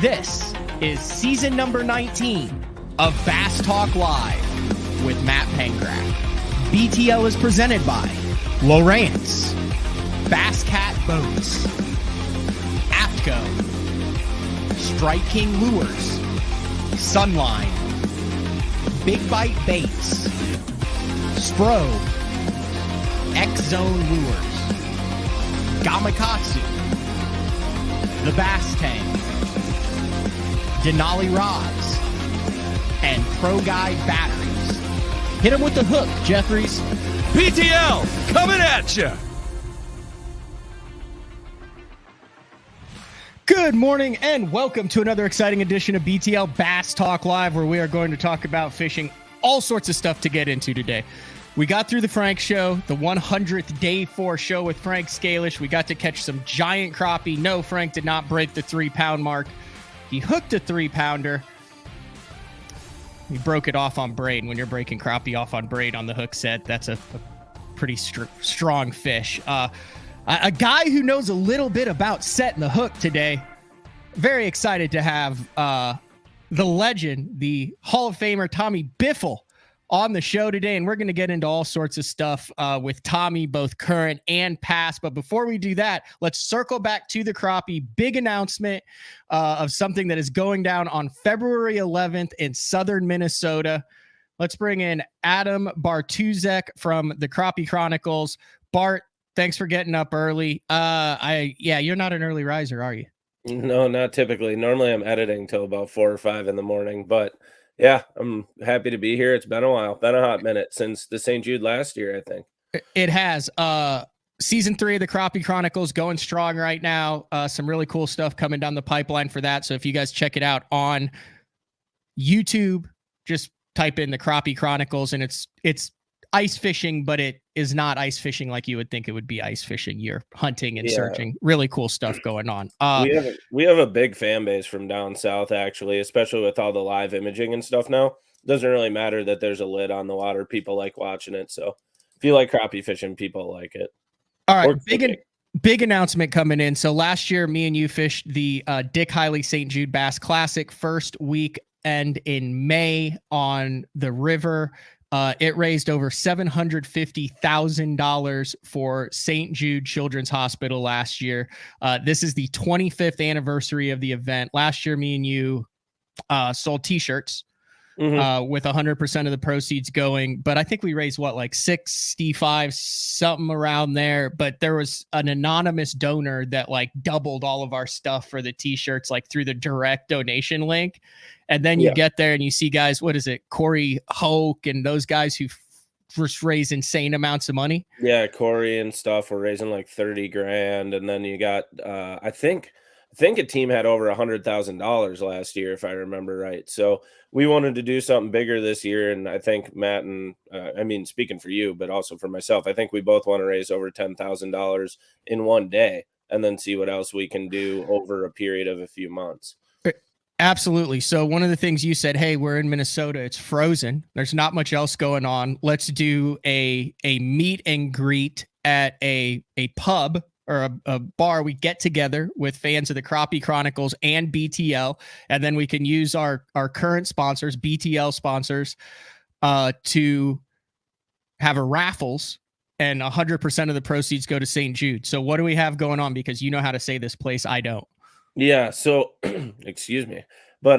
This is season number 19 of Bass Talk Live with Matt Pengraff. BTL is presented by Lowrance, Bass Cat Boats, Aptco, Strike King Lures, Sunline, Big Bite Baits, Spro, X-Zone Lures, Gamakatsu, The Bass Tank, Denali Rods, and Pro Guide Batteries. Hit them with the hook, Jeffries. BTL coming at you. Good morning and welcome to another exciting edition of BTL Bass Talk Live, where we are going to talk about fishing, all sorts of stuff to get into today. We got through the Frank show, the 100th day 4 show with Frank Scalish. We got to catch some giant crappie. No, Frank did not break the 3-pound mark. He hooked a 3-pounder. He broke it off on braid. When you're breaking crappie off on braid on the hook set, that's a pretty strong fish. A guy who knows a little bit about setting the hook today. Very excited to have the legend, the Hall of Famer Tommy Biffle on the show today, and we're going to get into all sorts of stuff with Tommy, both current and past. But before we do that, let's circle back to the crappie. Big announcement of something that is going down on February 11th in southern Minnesota. Let's bring in Adam Bartuzek from the Crappie Chronicles. Bart, thanks for getting up early. You're not an early riser, are you? No, not typically. Normally I'm editing till about 4 or 5 in the morning, but yeah, I'm happy to be here. It's been a while, been a hot minute since the St. Jude last year, I think. It has. Season 3 of the Crappie Chronicles going strong right now. Some really cool stuff coming down the pipeline for that. So if you guys check it out on YouTube, just type in the Crappie Chronicles, and it's ice fishing, but it is not ice fishing like you would think it would be ice fishing. You're hunting and searching. Really cool stuff going on. We have a big fan base from down south, actually, especially with all the live imaging and stuff now. It doesn't really matter that there's a lid on the water. People like watching it. So if you like crappie fishing, people like it. All right. Big announcement coming in. So last year, me and you fished the Dick Hiley St. Jude Bass Classic first weekend in May on the river. It raised over $750,000 for St. Jude Children's Hospital last year. This is the 25th anniversary of the event. Last year, me and you sold T-shirts with 100% of the proceeds going. But I think we raised, like 65, something around there. But there was an anonymous donor that doubled all of our stuff for the T-shirts, through the direct donation link. And then you get there and you see guys, what is it, Corey Hoke and those guys who first raise insane amounts of money. Yeah, Corey and stuff were raising like 30 grand. And then you got, I think a team had over $100,000 last year, if I remember right. So we wanted to do something bigger this year. And I think Matt and, speaking for you, but also for myself, I think we both want to raise over $10,000 in one day and then see what else we can do over a period of a few months. Absolutely. So one of the things you said, hey, we're in Minnesota, it's frozen. There's not much else going on. Let's do a meet and greet at a pub or a bar. We get together with fans of the Crappie Chronicles and BTL, and then we can use our current sponsors, BTL sponsors, to have a raffles, and 100% of the proceeds go to St. Jude. So what do we have going on? Because you know how to say this place. I don't. Yeah, so excuse me. But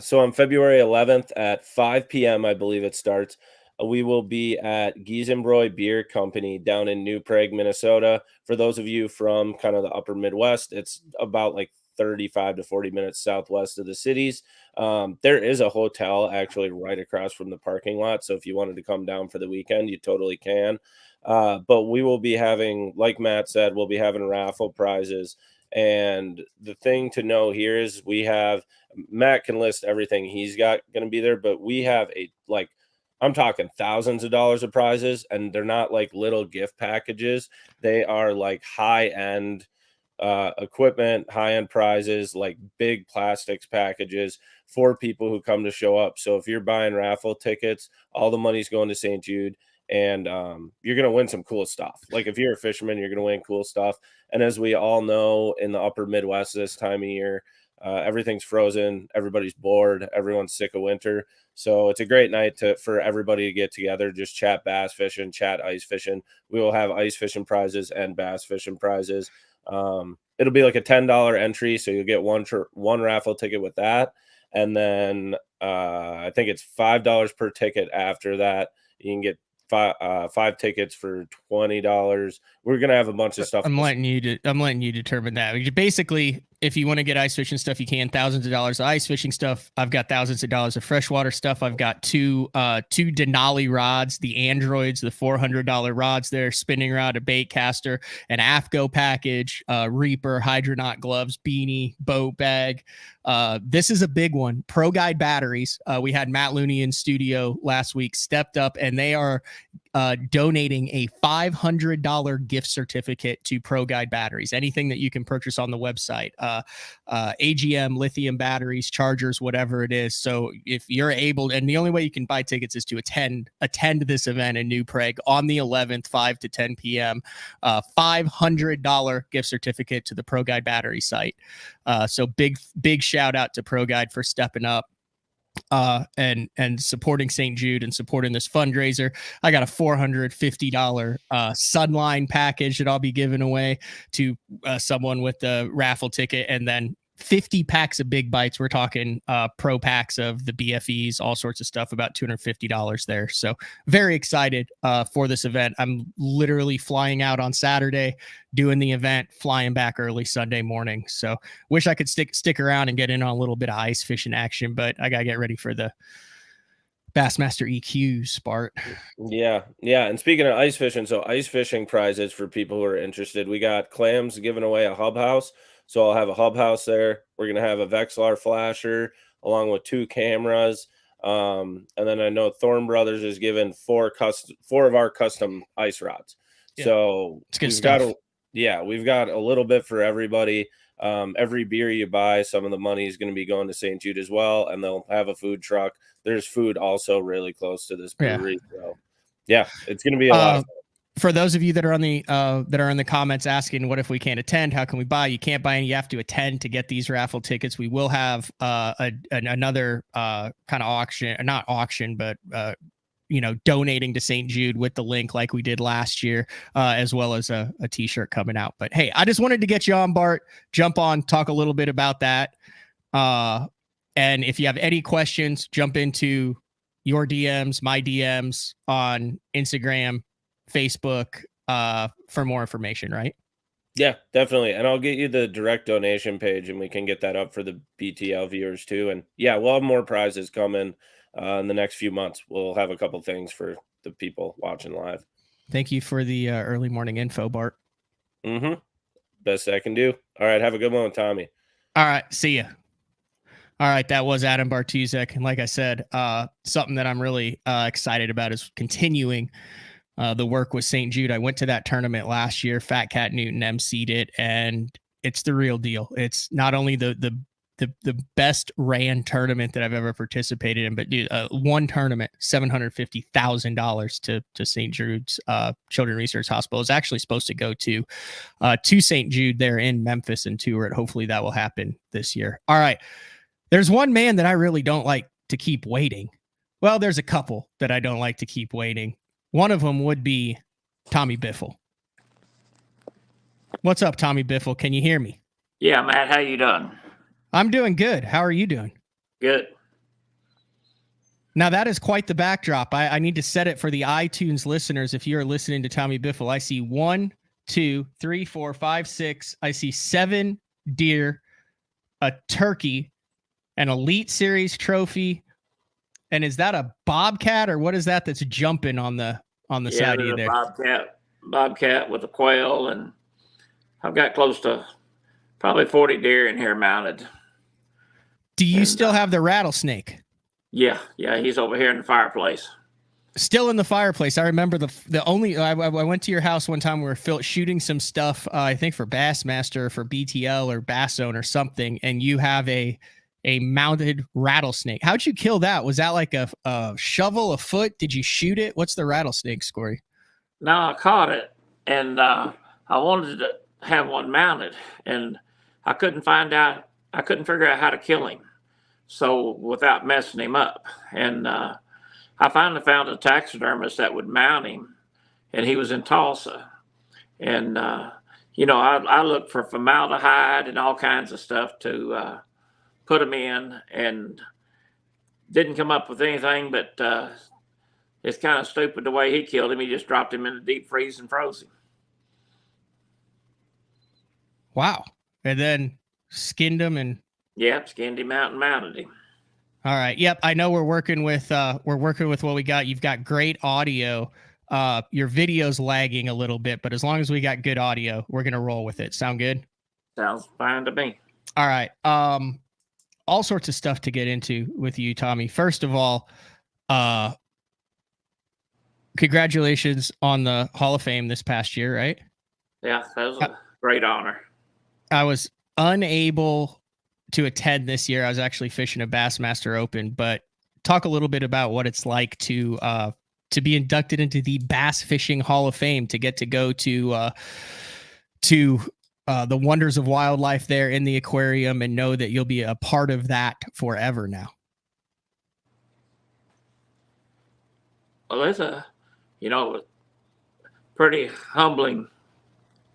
so on February 11th at 5 p.m., I believe it starts, we will be at Giesenbrau Beer Company down in New Prague, Minnesota. For those of you from kind of the upper Midwest, it's about 35 to 40 minutes southwest of the cities. There is a hotel actually right across from the parking lot. So if you wanted to come down for the weekend, you totally can. But we will be having, like Matt said, we'll be having raffle prizes. And the thing to know here is Matt can list everything he's got going to be there, but we have I'm talking thousands of dollars of prizes, and they're not little gift packages. They are high-end equipment, high-end prizes, big plastics packages for people who come to show up. So if you're buying raffle tickets, all the money's going to St. Jude. And you're going to win some cool stuff. If you're a fisherman, you're going to win cool stuff. And as we all know, in the upper Midwest this time of year, Everything's frozen. Everybody's bored. Everyone's sick of winter. So it's a great night for everybody to get together, just chat bass fishing, chat ice fishing. We will have ice fishing prizes and bass fishing prizes. It'll be like a $10 entry, so you'll get one raffle ticket with that. And then I think it's $5 per ticket after that. You can get five tickets for $20. We're gonna have a bunch of stuff. I'm letting you determine that. Basically, if you want to get ice fishing stuff, you can. Thousands of dollars of ice fishing stuff. I've got thousands of dollars of freshwater stuff. I've got two Denali rods, the Androids, the $400 rods there, spinning rod, a bait caster, an AFCO package, Reaper, Hydronaut gloves, beanie, boat bag. This is a big one. Pro Guide batteries. We had Matt Looney in studio last week, stepped up, and they are donating a $500 gift certificate to Pro Guide batteries. Anything that you can purchase on the website, AGM, lithium batteries, chargers, whatever it is. So if you're able, and the only way you can buy tickets is to attend this event in New Prague on the 11th, 5 to 10 p.m. $500 gift certificate to the Pro Guide battery site. So big shout out to Pro Guide for stepping up and supporting St. Jude and supporting this fundraiser. I got a $450 Sunline package that I'll be giving away to someone with the raffle ticket, and then 50 packs of big bites. We're talking pro packs of the BFEs, all sorts of stuff, about $250 there. So very excited for this event. I'm literally flying out on Saturday, doing the event, flying back early Sunday morning. So wish I could stick around and get in on a little bit of ice fishing action, but I got to get ready for the Bassmaster EQs, Bart. Yeah. And speaking of ice fishing, so ice fishing prizes for people who are interested. We got clams giving away a hub house. So I'll have a hub house there. We're going to have a Vexilar flasher along with 2 cameras. And then I know Thorn Brothers is giving 4 of our custom ice rods. Yeah. So it's good stuff. We've got a little bit for everybody. Every beer you buy, some of the money is going to be going to St. Jude as well. And they'll have a food truck. There's food also really close to this brewery. Yeah. So yeah, it's going to be a lot of fun. For those of you that are in the comments asking, what if we can't attend? How can we buy? You can't buy any. You have to attend to get these raffle tickets. We will have another kind of auction, not auction, but donating to St. Jude with the link like we did last year, as well as a t-shirt coming out. But hey, I just wanted to get you on, Bart, jump on, talk a little bit about that. And if you have any questions, jump into your DMs, my DMs on Instagram, Facebook, for more information, right? Yeah, definitely. And I'll get you the direct donation page and we can get that up for the BTL viewers too. And yeah, we'll have more prizes coming in the next few months. We'll have a couple things for the people watching live. Thank you for the early morning info, Bart. Best I can do. All right. Have a good one, Tommy. All right. See ya. All right. That was Adam Bartuzek. And like I said, something that I'm really excited about is continuing the work with St. Jude. I went to that tournament last year. Fat Cat Newton emceed it, and it's the real deal. It's not only the best ran tournament that I've ever participated in, but dude, one tournament, $750,000 to St. Jude's Children's Research Hospital. Is actually supposed to go to St. Jude there in Memphis and tour it. Hopefully that will happen this year. All right. There's one man that I really don't like to keep waiting. Well, there's a couple that I don't like to keep waiting. One of them would be Tommy Biffle. What's up, Tommy Biffle? Can you hear me? Yeah, Matt, how you doing? I'm doing good. How are you doing? Good. Now, that is quite the backdrop. I need to set it for the iTunes listeners. If you're listening to Tommy Biffle, I see 1, 2, 3, 4, 5, 6. I see 7 deer, a turkey, an Elite Series trophy. And is that a bobcat or what is that that's jumping on the side of you there? Bobcat with a quail, and I've got close to probably 40 deer in here mounted. Do you still have the rattlesnake? Yeah, he's over here in the fireplace. Still in the fireplace. I remember I went to your house one time. We were shooting some stuff, I think for Bassmaster, for BTL or Bass Zone or something, and you have a mounted rattlesnake. How'd you kill that? Was that like a shovel, a foot? Did you shoot it? What's the rattlesnake story? No, I caught it, and I wanted to have one mounted, and I couldn't find out I couldn't figure out how to kill him, so without messing him up. And I finally found a taxidermist that would mount him, and he was in Tulsa. And I looked for formaldehyde and all kinds of stuff to put him in, and didn't come up with anything. But it's kind of stupid the way he killed him. He just dropped him in the deep freeze and froze him. Wow. And then skinned him and skinned him out and mounted him. all right. Yep. I know we're working with what we got. You've got great audio. Your video's lagging a little bit, but as long as we got good audio, we're gonna roll with it. Sound good? Sounds fine to me. All right. All sorts of stuff to get into with you, Tommy. First of all, congratulations on the Hall of Fame this past year, right? Yeah, that was a great honor. I was unable to attend this year. I was actually fishing a Bassmaster Open, but talk a little bit about what it's like to be inducted into the Bass Fishing Hall of Fame, to get to go to the wonders of wildlife there in the aquarium and know that you'll be a part of that forever now. Well, it's a pretty humbling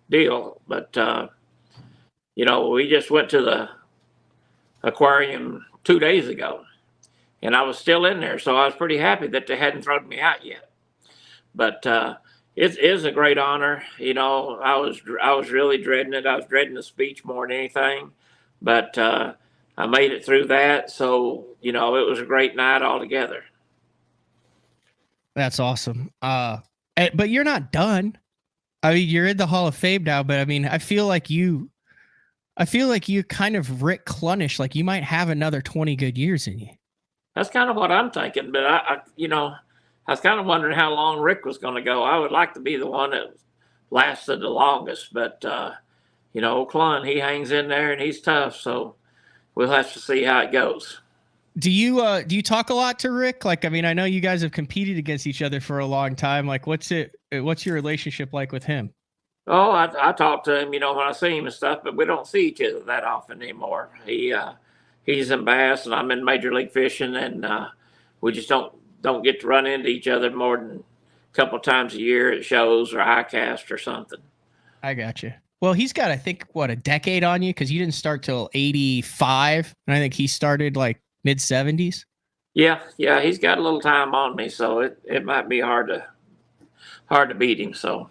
deal, but we just went to the aquarium 2 days ago, and I was still in there, so I was pretty happy that they hadn't thrown me out yet. But it is a great honor. I was really dreading it. I was dreading the speech more than anything, but I made it through that. So it was a great night altogether. That's awesome. But you're not done. I mean, you're in the Hall of Fame now, but I mean, I feel like you kind of Rick Clunish, like you might have another 20 good years in you. That's kind of what I'm thinking, but I was kind of wondering how long Rick was going to go. I would like to be the one that lasted the longest, but Clun, he hangs in there and he's tough, so we'll have to see how it goes. Do you talk a lot to Rick? Like, I mean, I know you guys have competed against each other for a long time. Like, what's your relationship like with him? Oh, I talk to him, when I see him and stuff, but we don't see each other that often anymore. He's in bass and I'm in Major League Fishing, and we just don't get to run into each other more than a couple of times a year at shows or ICAST or something. I got you. Well, he's got, I think, a decade on you, because you didn't start till 85, and I think he started like mid 70s. Yeah, he's got a little time on me, so it might be hard to beat him. So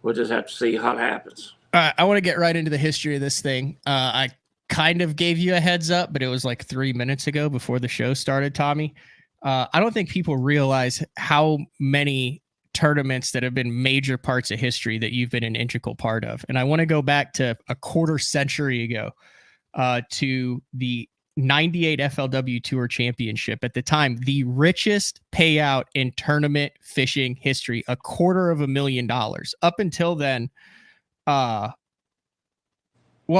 we'll just have to see how it happens. All right, I want to get right into the history of this thing. I kind of gave you a heads up, but it was like 3 minutes ago before the show started, Tommy. I don't think people realize how many tournaments that have been major parts of history that you've been an integral part of. And I want to go back to a quarter century ago to the 98 FLW Tour Championship. At the time, the richest payout in tournament fishing history, $250,000. Up until then, what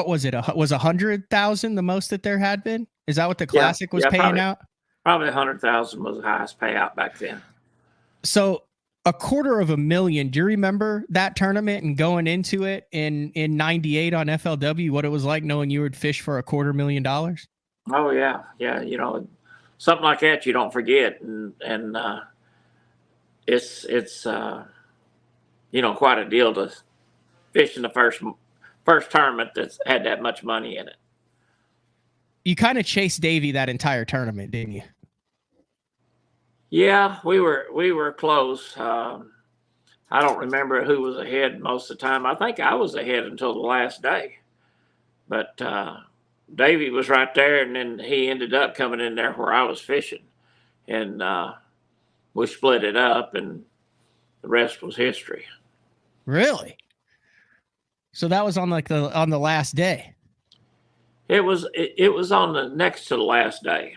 was it? Was 100,000 the most that there had been? Is that what the Classic was paying out? Probably 100,000 was the highest payout back then. So $250,000. Do you remember that tournament and going into it in 98 on FLW, what it was like knowing you would fish for $250,000? Oh yeah. Something like that you don't forget, and it's quite a deal to fish in the first tournament that's had that much money in it. You kind of chased Davey that entire tournament, didn't you? Yeah, we were close. I don't remember who was ahead most of the time. I think I was ahead until the last day, but Davey was right there, and then he ended up coming in there where I was fishing, and we split it up, and the rest was history. Really? So that was on the last day. It was on the next to the last day,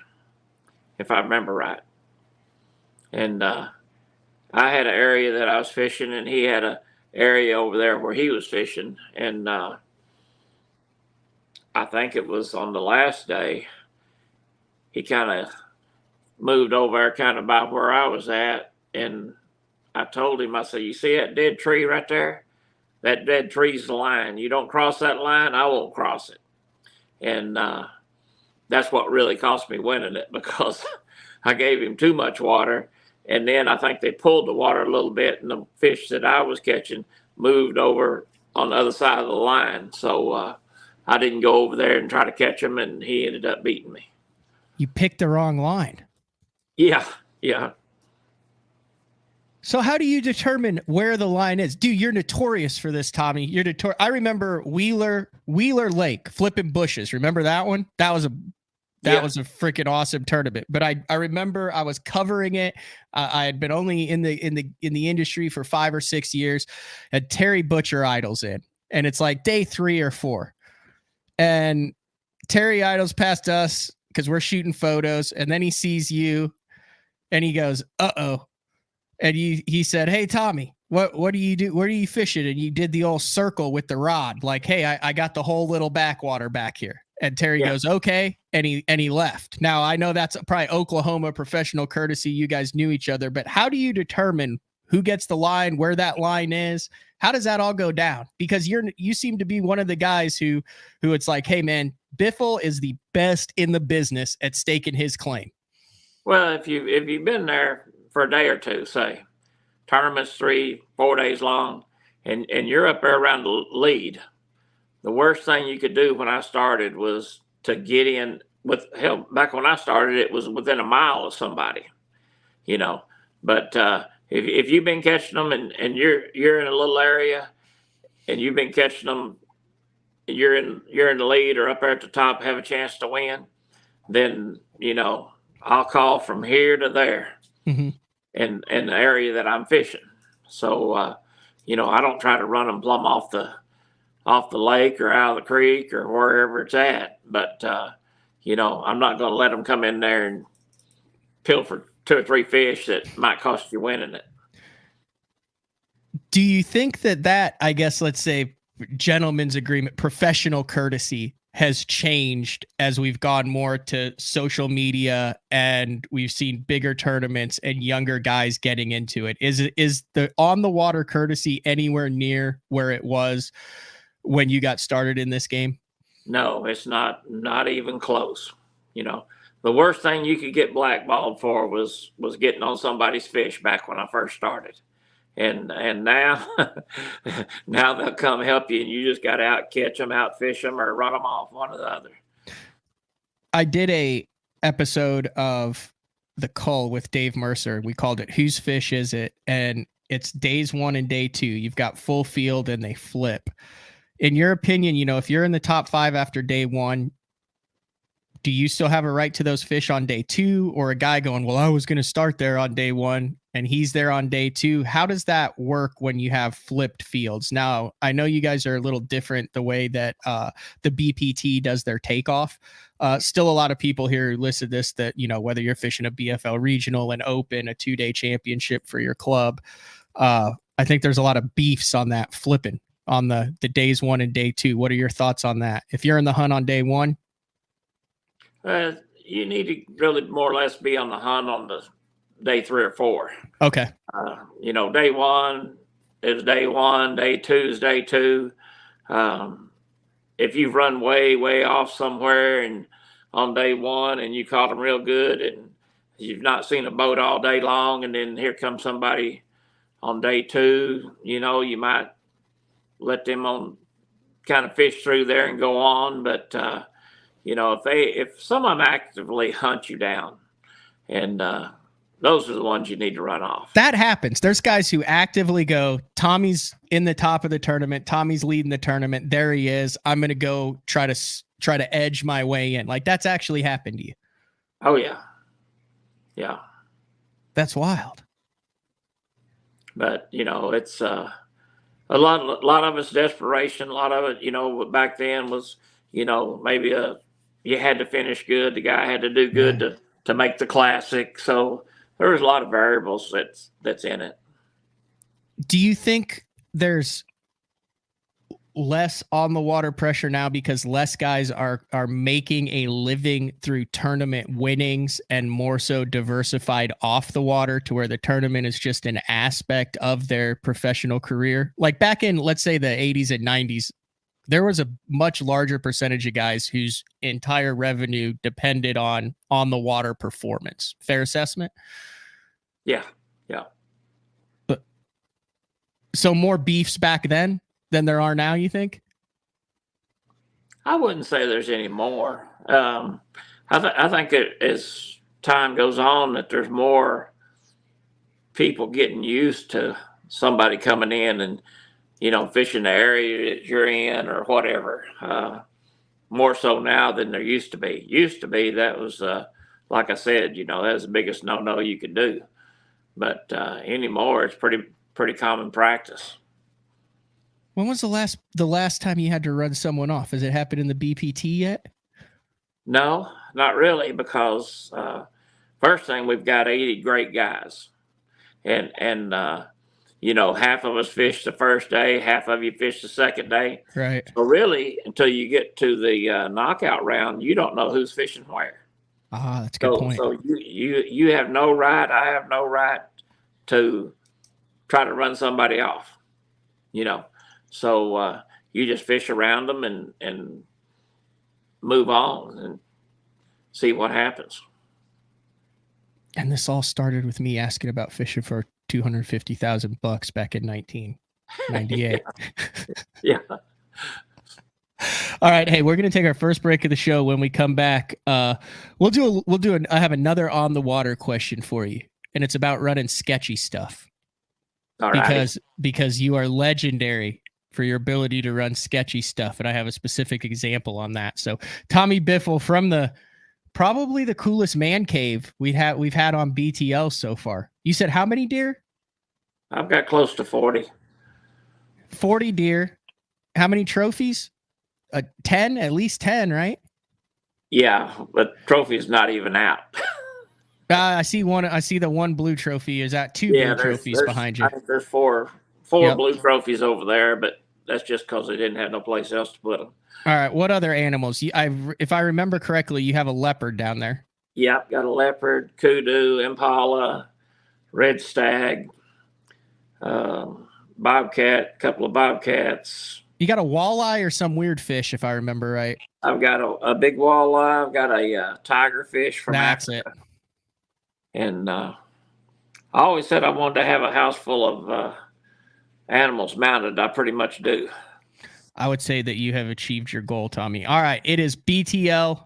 if I remember right. And I had an area that I was fishing, and he had an area over there where he was fishing, and I think it was on the last day, he kind of moved over there kind of by where I was at. And I told him, I said, you see that dead tree right there? That dead tree's the line. You don't cross that line, I won't cross it. And that's what really cost me winning it, because I gave him too much water. And then I think they pulled the water a little bit, and the fish that I was catching moved over on the other side of the line. So I didn't go over there and try to catch him, and he ended up beating me. You picked the wrong line. Yeah, yeah. So how do you determine where the line is? Dude, you're notorious for this, Tommy. You're notorious. I remember Wheeler Lake flipping bushes. Remember that one? That was a freaking awesome tournament. But I remember I was covering it. I had been only in the industry for 5 or 6 years. Had Terry Butcher Idols in, and it's like day 3 or 4, and Terry Idols passed us because we're shooting photos, and then he sees you, and he goes, "Uh-oh." And he said, "Hey, Tommy, what do you do? Where are you fishing?" And you did the old circle with the rod, like, "Hey, I got the whole little backwater back here." And Terry goes, "Okay," and he left. Now I know that's probably Oklahoma professional courtesy. You guys knew each other, but how do you determine who gets the line, where that line is? How does that all go down? Because you seem to be one of the guys who it's like, "Hey, man, Biffle is the best in the business at staking his claim." Well, if you've been there for a day or two, say, tournaments 3-4 days long, and you're up there around the lead, the worst thing you could do when I started was to get in with hell. Back when I started, it was within a mile of somebody, you know. But if you've been catching them and you're in a little area, and you've been catching them, you're in the lead or up there at the top, have a chance to win, then, you know, I'll call from here to there. Mm-hmm. In the area that I'm fishing. So, you know, I don't try to run them plumb off the lake or out of the creek or wherever it's at. But, you know, I'm not going to let them come in there and pilfer 2 or 3 fish that might cost you winning it. Do you think that, I guess, let's say, gentleman's agreement, professional courtesy has changed as we've gone more to social media and we've seen bigger tournaments and younger guys getting into it? Is the on the water courtesy anywhere near where it was when you got started in this game? No, it's not even close. You know, the worst thing you could get blackballed for was getting on somebody's fish back when I first started. And now, now they'll come help you, and you just got to out catch them, out fish them, or run them off, one or the other. I did a episode of The Cull with Dave Mercer. We called it "Whose Fish Is It?" And it's days 1 and day 2. You've got full field, and they flip. In your opinion, you know, if you're in the top 5 after day 1, do you still have a right to those fish on day 2, or a guy going, "Well, I was going to start there on day 1 and he's there on day 2"? How does that work when you have flipped fields? Now, I know you guys are a little different the way that the BPT does their takeoff. Still a lot of people here who listen to this that, you know, whether you're fishing a BFL regional, an open, a 2-day championship for your club, I think there's a lot of beefs on that flipping on the days 1 and day 2. What are your thoughts on that? If you're in the hunt on day 1, you need to really more or less be on the hunt on the day 3 or 4. Okay. You know, day 1 is day 1, day 2 is day 2. If you've run way off somewhere and on day 1 and you caught them real good and you've not seen a boat all day long, and then here comes somebody on day 2, you know, you might let them on kind of fish through there and go on. But, you know, if someone actively hunt you down, and those are the ones you need to run off. That happens. There's guys who actively go, "Tommy's in the top of the tournament. Tommy's leading the tournament. There he is. I'm going to go try to edge my way in." Like, that's actually happened to you. Oh yeah. Yeah. That's wild. But, you know, it's a lot of it's desperation. A lot of it, you know, back then was, you know, maybe you had to finish good. The guy had to do good to make the classic. So there was a lot of variables that's in it. Do you think there's less on the water pressure now because less guys are making a living through tournament winnings and more so diversified off the water to where the tournament is just an aspect of their professional career? Like back in, let's say, the 80s and 90s, there was a much larger percentage of guys whose entire revenue depended on the water performance. Fair assessment? Yeah. But so more beefs back then than there are now, you think? I wouldn't say there's any more. I think as time goes on that there's more people getting used to somebody coming in and, fishing the area that you're in or whatever. More so now than there used to be. Used to be, that was, like I said, that was the biggest no-no you could do. But anymore, it's pretty common practice. When was the last time you had to run someone off? Has it happened in the BPT yet? No, not really, because first thing, we've got 80 great guys. And half of us fish the first day, half of you fish the second day. Right. So really, until you get to the knockout round, you don't know who's fishing where. That's a good point. So you have no right, I have no right to try to run somebody off, So you just fish around them and move on and see what happens. And this all started with me asking about fishing for $250,000 back in 1998. Yeah. All right. Hey, we're going to take our first break of the show. When we come back, I have another on the water question for you, and it's about running sketchy stuff. All right. Because you are legendary for your ability to run sketchy stuff, and I have a specific example on that. So Tommy Biffle from probably the coolest man cave we've had on BTL so far. You said how many deer? I've got close to 40. 40 deer. How many trophies? 10, at least 10, right? Yeah, but trophy's not even out. I see one. I see the one blue trophy. Is that two blue trophies behind you? I think there's four blue trophies over there, but that's just because they didn't have no place else to put them. All right. What other animals? If I remember correctly, you have a leopard down there. Yep, got a leopard, kudu, impala, red stag, bobcat, a couple of bobcats. You got a walleye or some weird fish, if I remember right. I've got a big walleye. I've got a tiger fish from Africa. That's it. And I always said I wanted to have a house full of animals mounted. I pretty much do. I would say that you have achieved your goal, Tommy. All right. It is BTL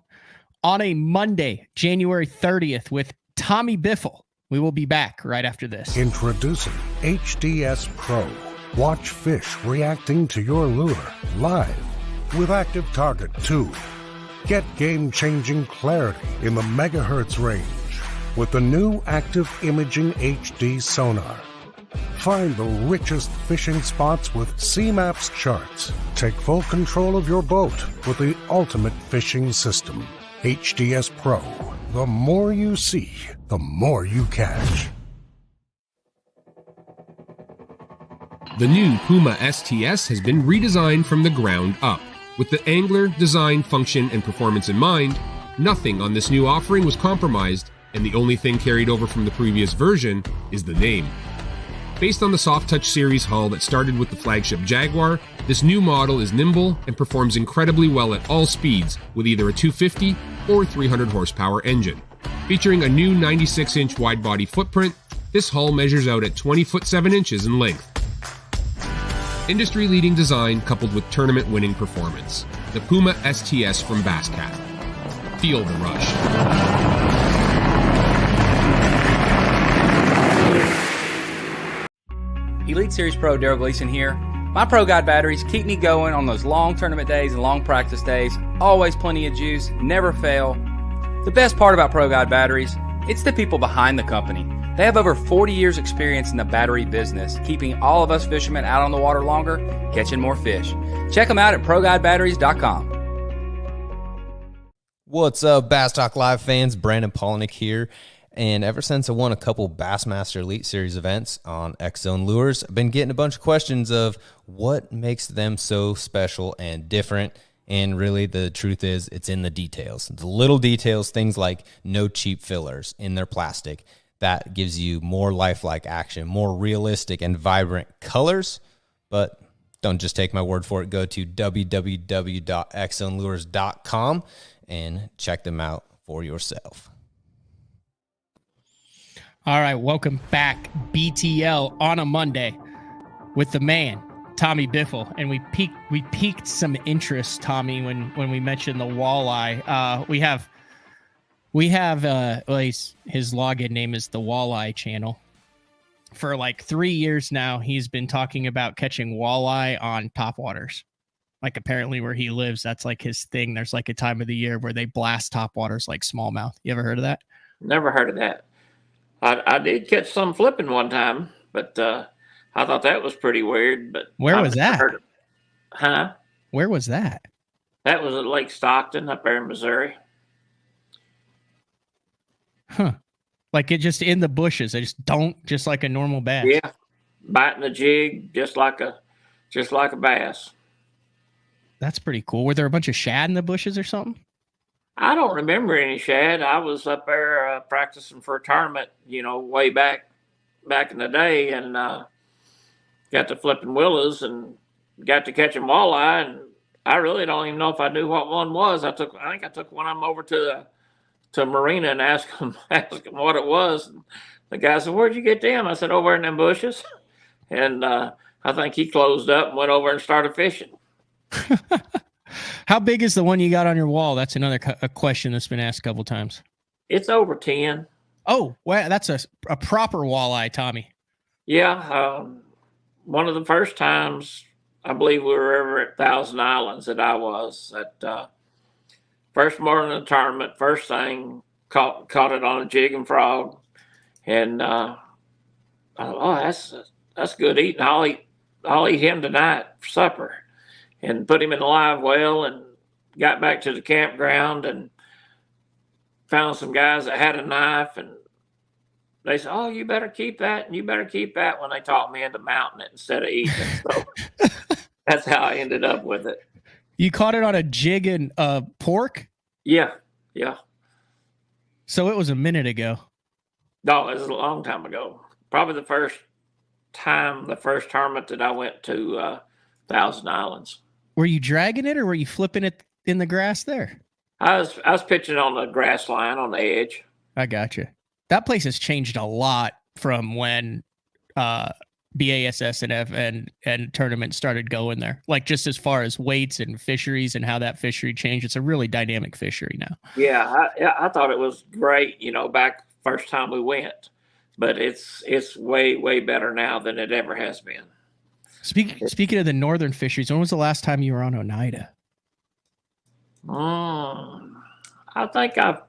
on a Monday, January 30th with Tommy Biffle. We will be back right after this. Introducing HDS Pro. Watch fish reacting to your lure live with Active Target 2. Get game-changing clarity in the megahertz range with the new Active Imaging HD sonar. Find the richest fishing spots with C-Maps charts. Take full control of your boat with the ultimate fishing system. HDS Pro. The more you see, the more you catch. The new Puma STS has been redesigned from the ground up. With the angler, design, function, and performance in mind, nothing on this new offering was compromised, and the only thing carried over from the previous version is the name. Based on the Soft Touch series hull that started with the flagship Jaguar, this new model is nimble and performs incredibly well at all speeds with either a 250 or 300 horsepower engine. Featuring a new 96-inch wide-body footprint, this hull measures out at 20 foot 7 inches in length. Industry-leading design coupled with tournament-winning performance. The Puma STS from Basscat. Feel the rush. Elite Series Pro Daryl Gleason here. My Pro Guide batteries keep me going on those long tournament days and long practice days. Always plenty of juice, never fail. The best part about Pro Guide batteries, it's the people behind the company. They have over 40 years experience in the battery business, keeping all of us fishermen out on the water longer, catching more fish. Check them out at ProGuideBatteries.com. What's up, Bass Talk Live fans? Brandon Polnick here. And ever since I won a couple Bassmaster Elite Series events on X-Zone Lures, I've been getting a bunch of questions of what makes them so special and different. And really, the truth is, it's in the details. The little details, things like no cheap fillers in their plastic. That gives you more lifelike action, more realistic and vibrant colors. But Don't just take my word for it. Go to www.xzonelures.com and check them out for yourself. All right, welcome back, BTL, on a Monday with the man, Tommy Biffle, and we piqued some interest, Tommy, when we mentioned the walleye. We have well, his login name is the Walleye Channel. For like 3 years now, he's been talking about catching walleye on topwaters. Like apparently where he lives, that's like his thing. There's like a time of the year where they blast topwaters like smallmouth. You ever heard of that? Never heard of that. I did catch some flipping one time, but I thought that was pretty weird. But where was that? Huh? Where was that? That was at Lake Stockton up there in Missouri. Huh. Like it just in the bushes. They just like a normal bass. Yeah. Biting the jig just like a bass. That's pretty cool. Were there a bunch of shad in the bushes or something? I don't remember any shad. I was up there practicing for a tournament, way back in the day, and got to flipping willows and got to catching walleye. And I really don't even know if I knew what one was. I think I took one of them over to Marina and asked him what it was. And the guy said, "Where'd you get them?" I said, "Over in them bushes." And I think he closed up and went over and started fishing. How big is the one you got on your wall? That's another question that's been asked a couple times. It's over 10. Oh, well, that's a proper walleye, Tommy. Yeah. One of the first times, I believe we were ever at Thousand Islands that I was at first morning of the tournament, first thing, caught it on a Giesenbrau. And I thought, oh, that's good eating. I'll eat him tonight for supper. And put him in the live well and got back to the campground and found some guys that had a knife, and they said, "Oh, you better keep that, and you better keep that," when they taught me into mounting it instead of eating it. So that's how I ended up with it. You caught it on a jig and pork? Yeah. So it was a minute ago. No, it was a long time ago. Probably the first tournament that I went to Thousand Islands. Were you dragging it or were you flipping it in the grass there? I was pitching on the grass line on the edge. I got you. That place has changed a lot from when BASSNF and tournaments started going there. Like just as far as weights and fisheries and how that fishery changed. It's a really dynamic fishery now. Yeah, I thought it was great, back first time we went. But it's way, way better now than it ever has been. Speaking of the northern fisheries, when was the last time you were on Oneida? I think I was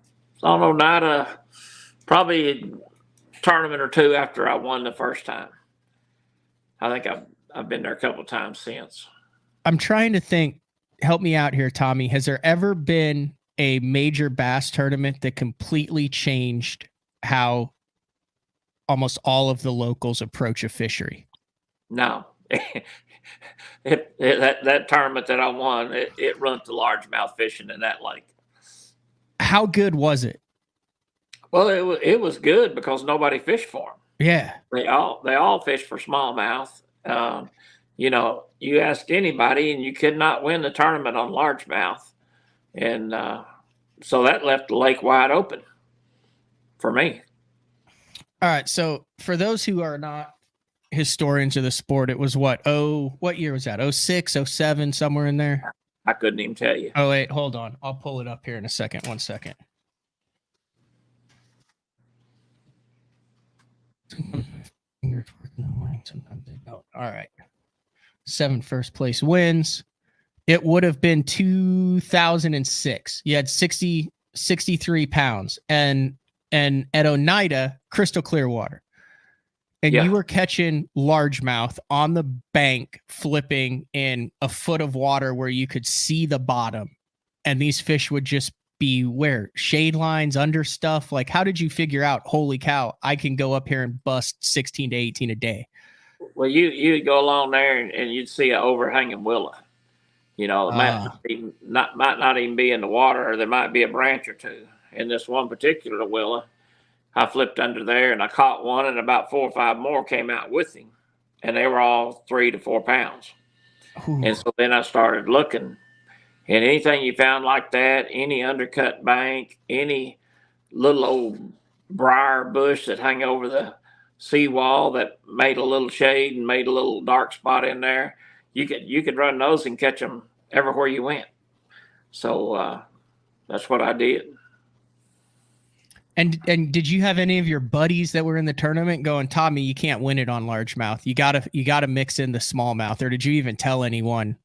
on Oneida probably a tournament or two after I won the first time. I think I've been there a couple of times since. I'm trying to think. Help me out here, Tommy. Has there ever been a major bass tournament that completely changed how almost all of the locals approach a fishery? No. That tournament that I won, it runs the largemouth fishing in that lake. How good was it? Well, it was good because nobody fished for them. Yeah, they all fished for smallmouth. You ask anybody, and you could not win the tournament on largemouth, and so that left the lake wide open for me. All right. So for those who are not historians of the sport, it was what year was that? 06, 07, somewhere in there? I couldn't even tell you. Oh, wait, hold on. I'll pull it up here in a second. 1 second. All right. 7 first place wins. It would have been 2006. You had 63 pounds and at Oneida, crystal clear water. And you were catching largemouth on the bank, flipping in a foot of water where you could see the bottom. And these fish would just be where? Shade lines, under stuff? Like, how did you figure out, holy cow, I can go up here and bust 16 to 18 a day? Well, you'd go along there and you'd see an overhanging willow. It might not even be in the water, or there might be a branch or two. In this one particular willow, I flipped under there and I caught one, and about 4 or 5 more came out with him, and they were all 3 to 4 pounds. Ooh. And so then I started looking, and anything you found like that, any undercut bank, any little old briar bush that hung over the seawall that made a little shade and made a little dark spot in there, you could run those and catch them everywhere you went. So that's what I did. And did you have any of your buddies that were in the tournament going, Tommy, you can't win it on largemouth. You gotta mix in the smallmouth, or did you even tell anyone?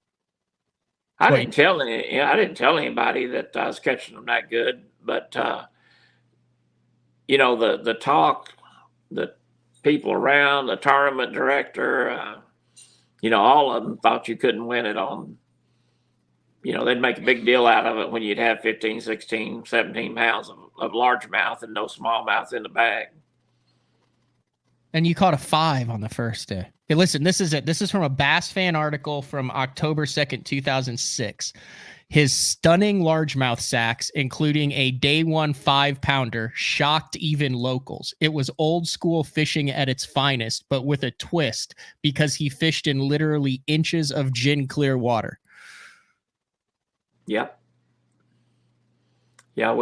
I didn't tell anybody that I was catching them that good, but the talk, the people around, the tournament director, all of them thought you couldn't win it on. They'd make a big deal out of it when you'd have 15, 16, 17 pounds of largemouth and no smallmouth in the bag. And you caught a 5 on the first day. Hey, listen, this is from a Bass Fan article from October 2nd, 2006. His stunning largemouth sacks, including a day 1 5-pounder, shocked even locals. It was old school fishing at its finest, but with a twist, because he fished in literally inches of gin clear water. Yep. Yeah,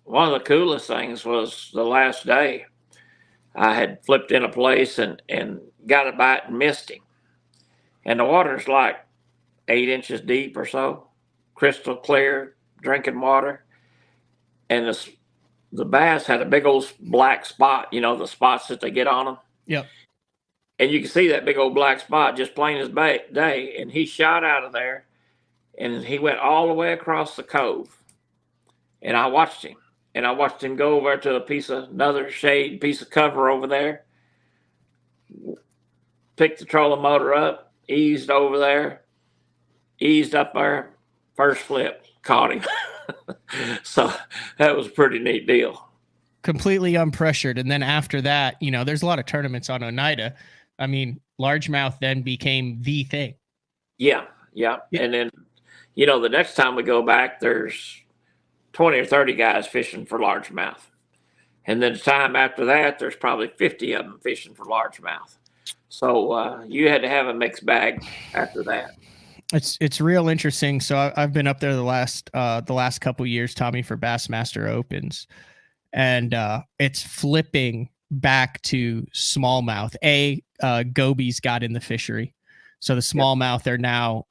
one of the coolest things was the last day. I had flipped in a place and got a bite and missed him. And the water's like 8 inches deep or so, crystal clear, drinking water. And the bass had a big old black spot, the spots that they get on them. Yep. And you can see that big old black spot just plain as day. And he shot out of there. And he went all the way across the cove. And I watched him. And I watched him go over to another shade piece of cover over there. Picked the trolling motor up, eased over there, eased up there, first flip, caught him. So that was a pretty neat deal. Completely unpressured. And then after that, there's a lot of tournaments on Oneida. I mean, largemouth then became the thing. Yeah. And then, the next time we go back, there's 20 or 30 guys fishing for largemouth. And then the time after that, there's probably 50 of them fishing for largemouth. So you had to have a mixed bag after that. It's real interesting. So I've been up there the last couple years, Tommy, for Bassmaster Opens, and it's flipping back to smallmouth. Gobies got in the fishery. So the smallmouth are now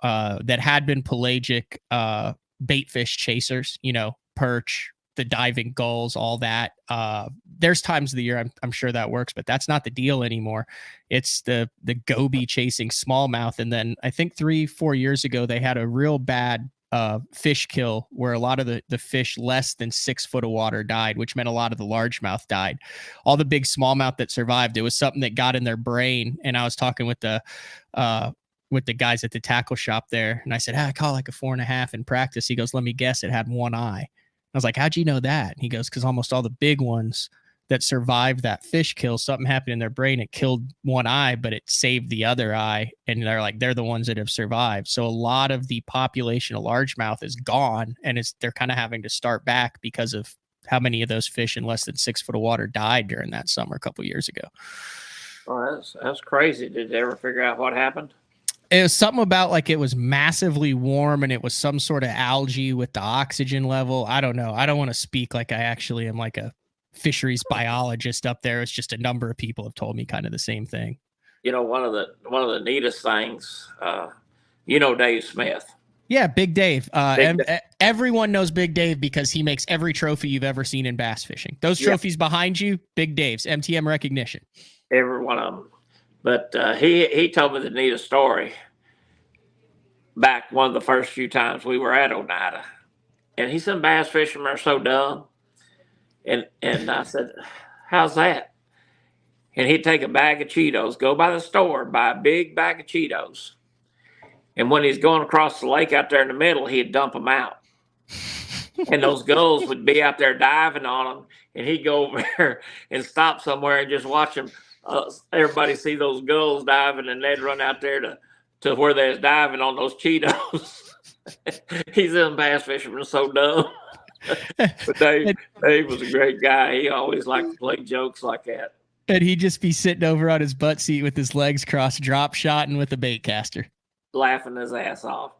that had been pelagic bait fish chasers, perch, the diving gulls, all that. There's times of the year I'm sure that works, but that's not the deal anymore. It's the goby chasing smallmouth. And then I think 3-4 years ago, they had a real bad fish kill where a lot of the fish less than 6 foot of water died, which meant a lot of the largemouth died. All the big smallmouth that survived, it was something that got in their brain. And I was talking with the guys at the tackle shop there, and I said, I caught like a 4.5 in practice. He goes, let me guess, it had one eye. I was like, how'd you know that? And he goes, because almost all the big ones that survived that fish kill, something happened in their brain. It killed one eye, but it saved the other eye. And they're the ones that have survived. So a lot of the population of largemouth is gone, and they're kind of having to start back because of how many of those fish in less than 6 foot of water died during that summer a couple of years ago. Oh, that's crazy. Did they ever figure out what happened? It was something about like it was massively warm and it was some sort of algae with the oxygen level. I don't know. I don't want to speak like I actually am like a fisheries biologist up there. It's just a number of people have told me kind of the same thing. One of the neatest things, Dave Smith. Yeah, Big Dave. Everyone knows Big Dave because he makes every trophy you've ever seen in bass fishing. Those trophies behind you, Big Dave's, MTM recognition. Every one of them. But he told me the neatest story back one of the first few times we were at Oneida. And he said, bass fishermen are so dumb. And I said, how's that? And he'd take a bag of Cheetos, go by the store, buy a big bag of Cheetos. And when he's going across the lake out there in the middle, he'd dump them out. And those gulls would be out there diving on them. And he'd go over there and stop somewhere and just watch them. Everybody see those gulls diving, and they'd run out there to where they was diving on those Cheetos. He's them bass fishermen are so dumb. But Dave was a great guy. He always liked to play jokes like that. And he'd just be sitting over on his butt seat with his legs crossed, drop shotting with a bait caster. laughing his ass off.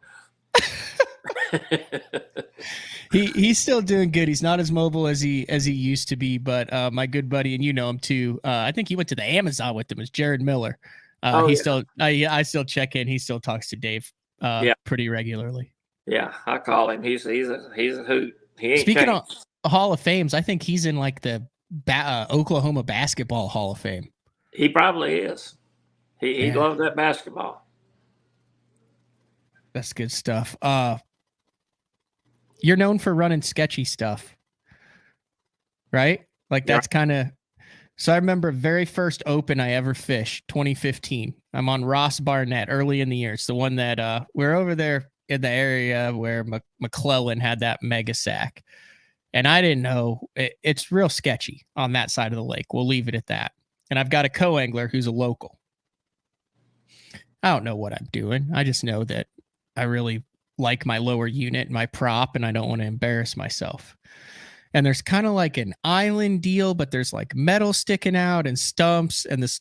He's still doing good. He's not as mobile as he used to be, but my good buddy, and you know him too. I think he went to the Amazon with him. Is Jared Miller? I still check in. He still talks to Dave pretty regularly. Yeah, I call him. He's a hoot. He ain't Speaking changed. of Hall of Fames, I think he's in like the Oklahoma Basketball Hall of Fame. He probably is. He loves that basketball. That's good stuff. You're known for running sketchy stuff, right? Like that's kind of. So I remember very first open I ever fished, 2015. I'm on Ross Barnett early in the year. It's the one that we're over there in the area where McClellan had that mega sack. And I didn't know it's real sketchy on that side of the lake. We'll leave it at that. And I've got a co-angler who's a local. I don't know what I'm doing. I just know that I really like my lower unit, my prop, and I don't want to embarrass myself. And there's kind of like an island deal, but there's like metal sticking out and stumps. And this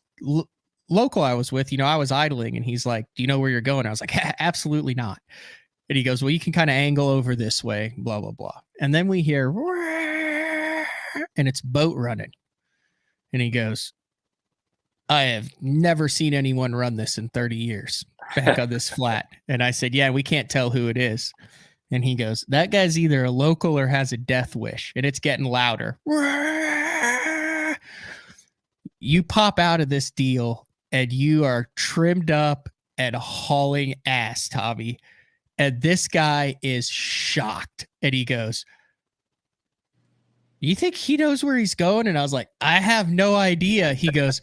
local I was with, I was idling, and he's like, "Do you know where you're going?" I was like, "Absolutely not." And he goes, "Well, you can kind of angle over this way, blah, blah, blah." And then we hear, and it's boat running. And he goes, "I have never seen anyone run this in 30 years back on this flat." And I said, "Yeah, we can't tell who it is." And he goes, "That guy's either a local or has a death wish." And it's getting louder. You pop out of this deal and you are trimmed up and hauling ass, Tommy. And this guy is shocked. And he goes, "You think he knows where he's going?" And I was like, "I have no idea." He goes,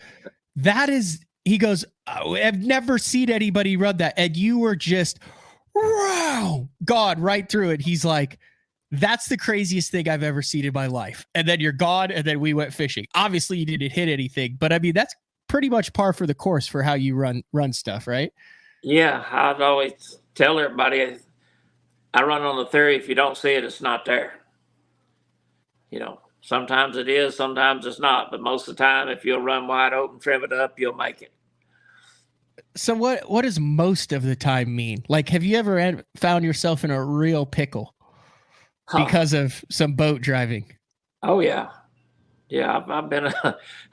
"I've never seen anybody run that." And you were just, wow, God, right through it. He's like, "That's the craziest thing I've ever seen in my life." And then you're gone. And then we went fishing. Obviously you didn't hit anything, but I mean, that's pretty much par for the course for how you run stuff, right? Yeah, I'd always tell everybody, I run on the theory, if you don't see it, it's not there. Sometimes it is, sometimes it's not. But most of the time, if you'll run wide open, trim it up, you'll make it. So what does most of the time mean? Like, have you ever found yourself in a real pickle because of some boat driving? Oh, yeah. Yeah, I've been,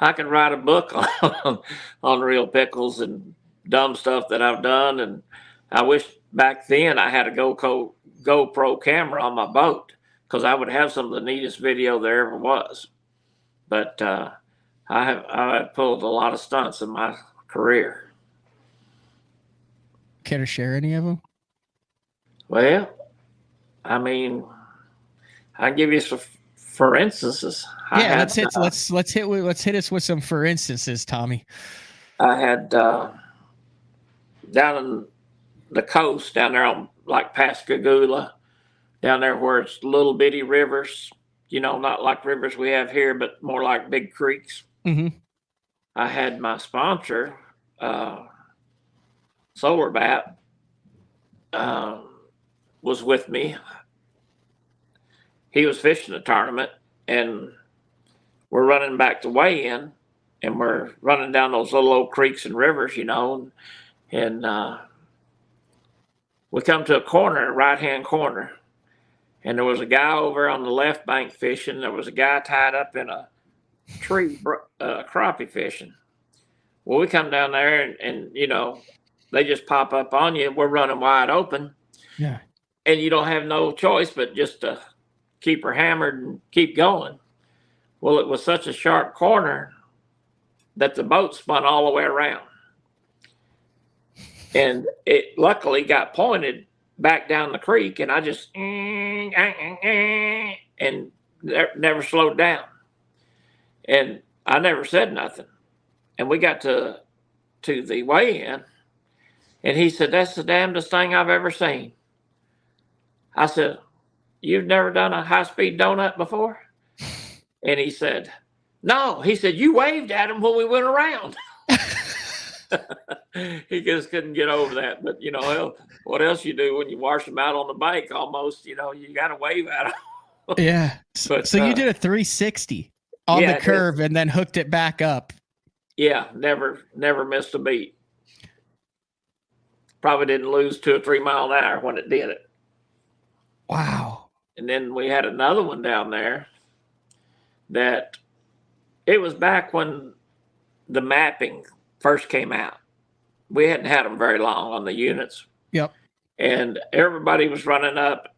I can write a book on real pickles and dumb stuff that I've done. And I wish back then I had a GoPro camera on my boat, because I would have some of the neatest video there ever was. But I have pulled a lot of stunts in my career. Care to share any of them? Well, I mean, I can give you some for instances. Let's hit us with some for instances, Tommy. I had down in the coast, down there on like Pascagoula, down there where it's little bitty rivers, not like rivers we have here, but more like big creeks. Mm-hmm. I had my sponsor, Solar Bat, was with me. He was fishing a tournament, and we're running back to weigh in, and we're running down those little old creeks and rivers, and we come to a corner, a right-hand corner, and there was a guy over on the left bank fishing. There was a guy tied up in a tree, crappie fishing. Well, we come down there, and they just pop up on you. We're running wide open. Yeah. And you don't have no choice but just to keep her hammered and keep going. Well, it was such a sharp corner that the boat spun all the way around. And it luckily got pointed back down the creek, and I just and never slowed down. And I never said nothing. And we got to the weigh-in, and he said, "That's the damnedest thing I've ever seen." I said, "You've never done a high-speed donut before?" And he said, "No." He said, "You waved at him when we went around." He just couldn't get over that. But, what else you do when you wash them out on the bank almost, you got to wave at them. Yeah. But, so you did a 360 on the curve and then hooked it back up. Yeah, never missed a beat. probably didn't lose 2 or 3 miles an hour when it did it. Wow. And then we had another one down there that it was back when the mapping first came out. We hadn't had them very long on the units. Yep. And everybody was running up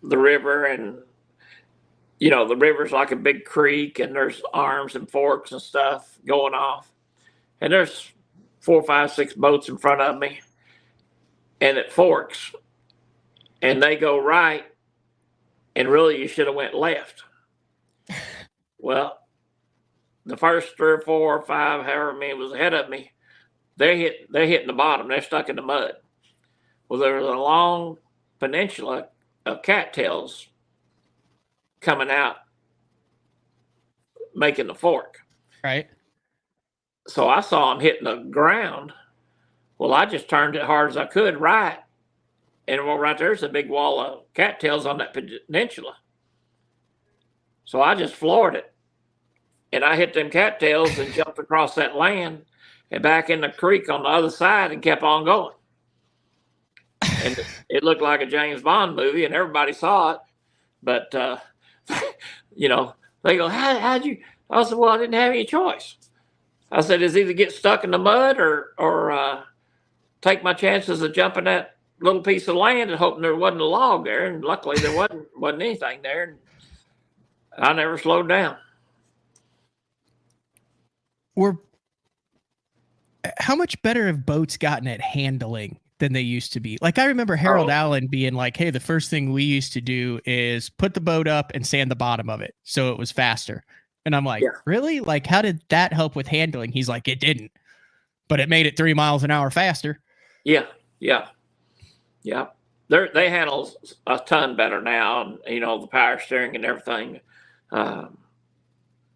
the river, and the river's like a big creek, and there's arms and forks and stuff going off. And there's 4, 5, 6 boats in front of me, and it forks, and they go right, and really you should have went left. Well, the first 3 or 4 or 5, however many was ahead of me, they're hitting the bottom. They're stuck in the mud. Well, there was a long peninsula of cattails coming out, making the fork. Right. So I saw them hitting the ground. Well, I just turned it hard as I could right. And well, right there's a big wall of cattails on that peninsula. So I just floored it. And I hit them cattails and jumped across that land and back in the creek on the other side and kept on going. And it looked like a James Bond movie, and everybody saw it. But, they go, how'd you? I said, well, I didn't have any choice. I said, it's either get stuck in the mud or take my chances of jumping that little piece of land and hoping there wasn't a log there. And luckily there wasn't anything there. And I never slowed down. How much better have boats gotten at handling than they used to be? Like, I remember Harold Allen being like, hey, the first thing we used to do is put the boat up and sand the bottom of it so it was faster. And I'm like, really? Like, how did that help with handling? He's like, it didn't, but it made it 3 miles an hour faster. Yeah. They handle a ton better now, and the power steering and everything.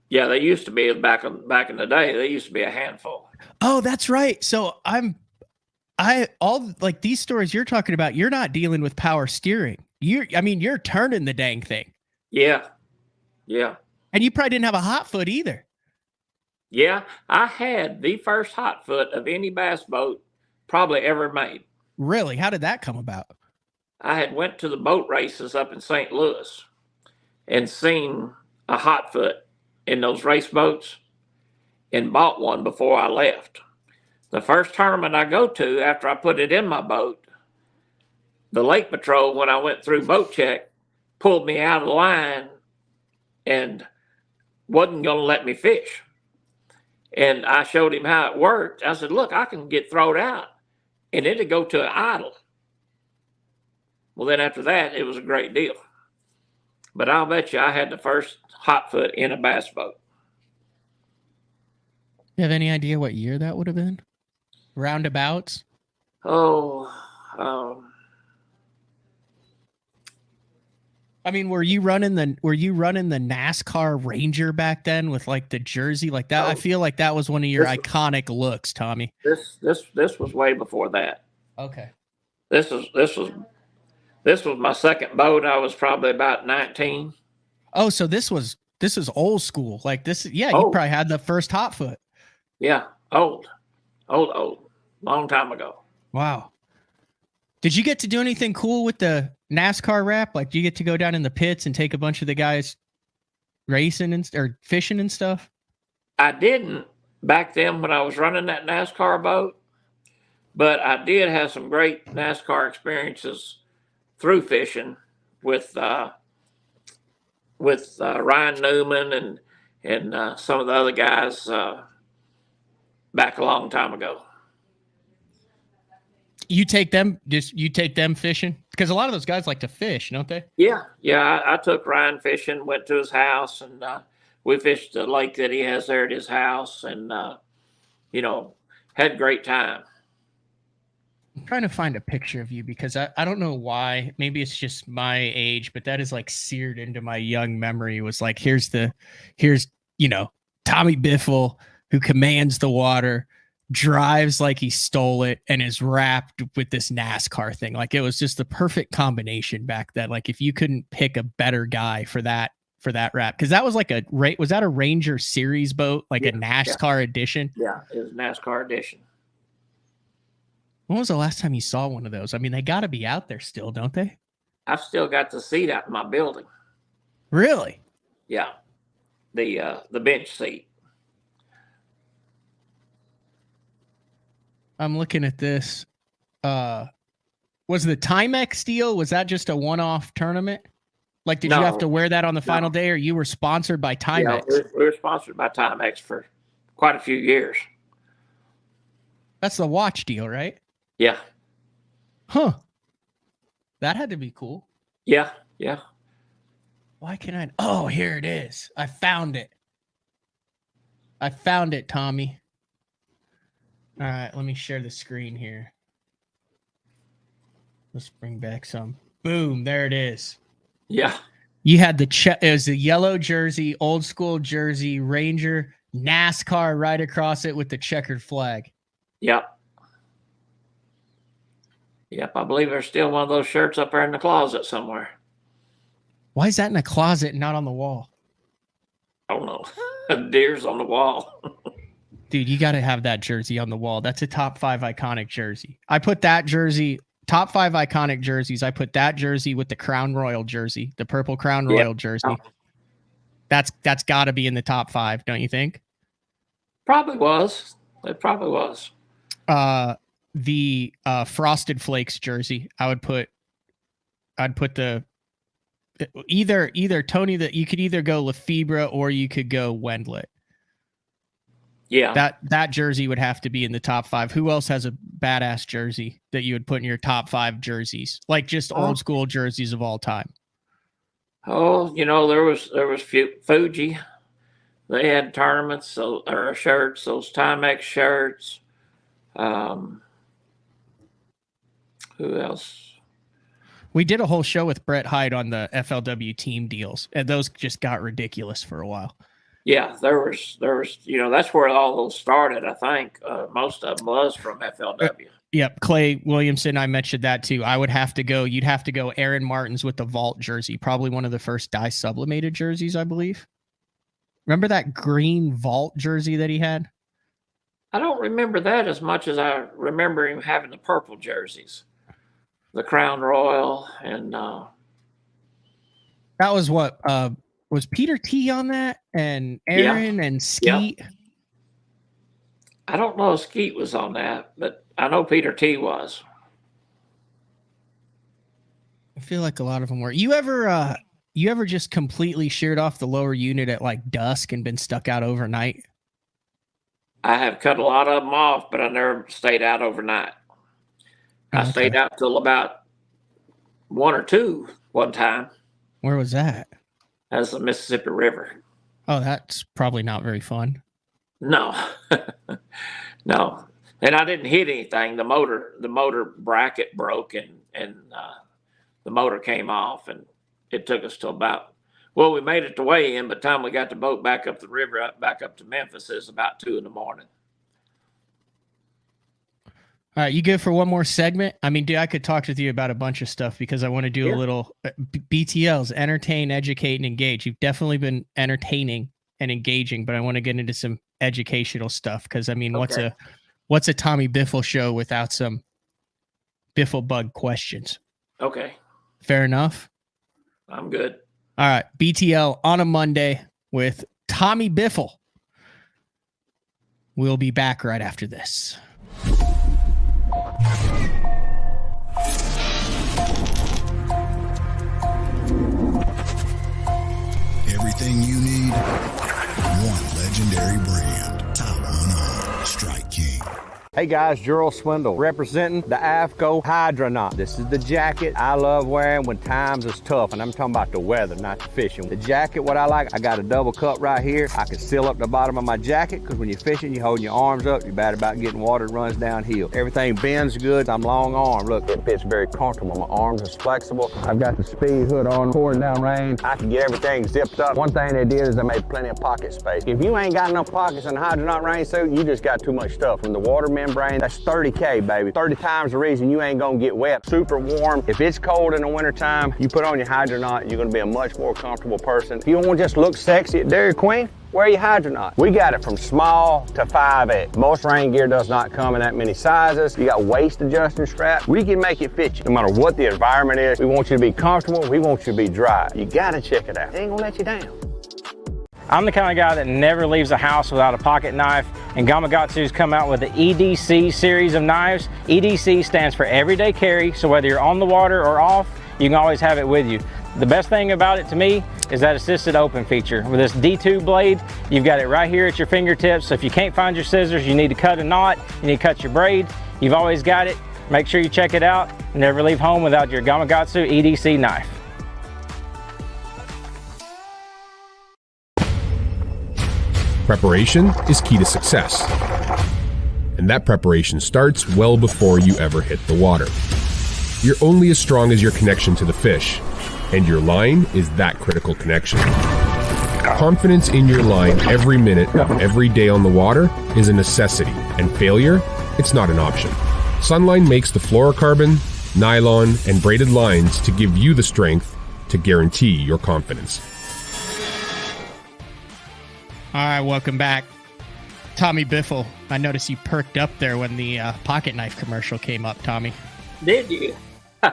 They used to be back in the day. They used to be a handful. Oh, that's right. So all like these stories you're talking about, you're not dealing with power steering. You're turning the dang thing. Yeah. And you probably didn't have a hot foot either. Yeah, I had the first hot foot of any bass boat probably ever made. Really? How did that come about? I had went to the boat races up in St. Louis and seen a hot foot in those race boats and bought one before I left. The first tournament I go to after I put it in my boat, the Lake Patrol, when I went through boat check, pulled me out of the line and wasn't going to let me fish. And I showed him how it worked. I said, look, I can get thrown out and it'd go to an idle. Well, then after that, it was a great deal. But I'll bet you I had the first hot foot in a bass boat. You have any idea what year that would have been? Roundabouts? Were you running the NASCAR Ranger back then with like the jersey like that? I feel like that was one of your iconic looks, Tommy. This was way before that. Okay. This was my second boat. I was probably about 19. Oh, so this is old school. Like this, you probably had the first hot foot. Yeah, old, long time ago. Wow. Did you get to do anything cool with the NASCAR wrap? Like, do you get to go down in the pits and take a bunch of the guys racing or fishing and stuff? I didn't back then when I was running that NASCAR boat, but I did have some great NASCAR experiences through fishing with Ryan Newman and some of the other guys back a long time ago. You take them fishing? Because a lot of those guys like to fish, don't they? Yeah. I took Ryan fishing, went to his house, and we fished the lake that he has there at his house, and had a great time. I'm trying to find a picture of you because I don't know why. Maybe it's just my age, but that is like seared into my young memory. It was like, here's Tommy Biffle, who commands the water, drives like he stole it, and is wrapped with this NASCAR thing. Like, it was just the perfect combination back then. Like, if you couldn't pick a better guy for that wrap, because that was like was that a Ranger Series boat, like a NASCAR edition? Yeah, it was NASCAR edition. When was the last time you saw one of those? I mean, they got to be out there still, don't they? I've still got the seat out in my building. Really? Yeah, the bench seat. I'm looking at this. Was the Timex deal, was that just a one-off tournament? Like, did you have to wear that on the final day, or you were sponsored by Timex? Yeah, we were sponsored by Timex for quite a few years. That's the watch deal, right? Yeah. Huh. That had to be cool. Yeah, yeah. Why can I? Oh, here it is. I found it. I found it, Tommy. All right, let me share the screen here. Let's bring back some. Boom, there it is. Yeah. You had it was a yellow jersey, old school jersey, Ranger, NASCAR right across it with the checkered flag. Yep. Yep, I believe there's still one of those shirts up there in the closet somewhere. Why is that in a closet and not on the wall? I don't know. Deer's on the wall. Dude, you got to have that jersey on the wall. That's a top 5 iconic jersey. I put that jersey, top 5 iconic jerseys. I put that jersey with the Crown Royal jersey, the purple Crown Royal jersey. Oh. That's got to be in the top 5, don't you think? Probably was. It probably was. The Frosted Flakes jersey. I'd put the either Tony, that you could either go Lefebvre or you could go Wendlet. Yeah. That jersey would have to be in the top 5. Who else has a badass jersey that you would put in your top 5 jerseys? Like just old school jerseys of all time. Oh, there was Fuji. They had tournaments, or shirts, those Timex shirts. Who else? We did a whole show with Brett Hyde on the FLW team deals, and those just got ridiculous for a while. Yeah, there was, that's where all those started. I think most of them was from FLW. Yep, Clay Williamson. I mentioned that too. You'd have to go Aaron Martins with the Vault jersey, probably one of the first dye sublimated jerseys, I believe. Remember that green Vault jersey that he had? I don't remember that as much as I remember him having the purple jerseys, the Crown Royal, and that was what was Peter T on that, and Aaron and Skeet. Yeah. I don't know if Skeet was on that, but I know Peter T was. I feel like a lot of them were. You ever just completely sheared off the lower unit at like dusk and been stuck out overnight? I have cut a lot of them off, but I never stayed out overnight. I stayed out till about 1 or 2 one time. Where was that? That's the Mississippi River. Oh, that's probably not very fun. No, no. And I didn't hit anything. The motor bracket broke, and the motor came off, and it took us till we made it to weigh in. By the time we got the boat back up the river, back up to Memphis, it's about 2 a.m. All right, you good for one more segment? I mean, dude, I could talk with you about a bunch of stuff because I want to do a little BTLs, entertain, educate, and engage. You've definitely been entertaining and engaging, but I want to get into some educational stuff because, I mean, what's a Tommy Biffle show without some Biffle Bug questions? Okay. Fair enough? I'm good. All right, BTL on a Monday with Tommy Biffle. We'll be back right after this. Everything you need, one legendary brand. Taiwan Strike King. Hey guys, Gerald Swindle representing the AFCO Hydronaut. This is the jacket I love wearing when times is tough, and I'm talking about the weather, not the fishing. The jacket, what I like, I got a double cup right here. I can seal up the bottom of my jacket because when you're fishing, you're holding your arms up. You're bad about getting water that runs downhill. Everything bends good. I'm long arm. Look, it fits very comfortable. My arms is flexible. I've got the speed hood on, pouring down rain. I can get everything zipped up. One thing they did is they made plenty of pocket space. If you ain't got enough pockets in the Hydronaut rain suit, you just got too much stuff. From the water membrane, that's 30K, baby. 30 times the reason you ain't gonna get wet. Super warm. If it's cold in the wintertime, you put on your Hydronaut, you're gonna be a much more comfortable person. If you don't want to just look sexy at Dairy Queen, Wear your hydronaut. We got it from small to 5X. Most rain gear does not come in that many sizes. You got waist adjusting straps. We can make it fit you. No matter what the environment is, we want you to be comfortable. We want you to be dry. You gotta check it out. It ain't gonna let you down. I'm the kind of guy that never leaves the house without a pocket knife, and Gamakatsu's come out with the EDC series of knives. EDC stands for everyday carry, so whether you're on the water or off, you can always have it with you. The best thing about it to me is that assisted open feature. With this D2 blade, you've got it right here at your fingertips, so if you can't find your scissors, you need to cut a knot, you need to cut your braid, you've always got it. Make sure you check it out. Never leave home without your Gamakatsu EDC knife. Preparation is key to success. And that preparation starts well before you ever hit the water. You're only as strong as your connection to the fish, and your line is that critical connection. Confidence in your line every minute of every day on the water is a necessity, and failure, it's not an option. Sunline makes the fluorocarbon, nylon, and braided lines to give you the strength to guarantee your confidence. All right, welcome back. Tommy Biffle, I noticed you perked up there when the pocket knife commercial came up, Tommy. Did you?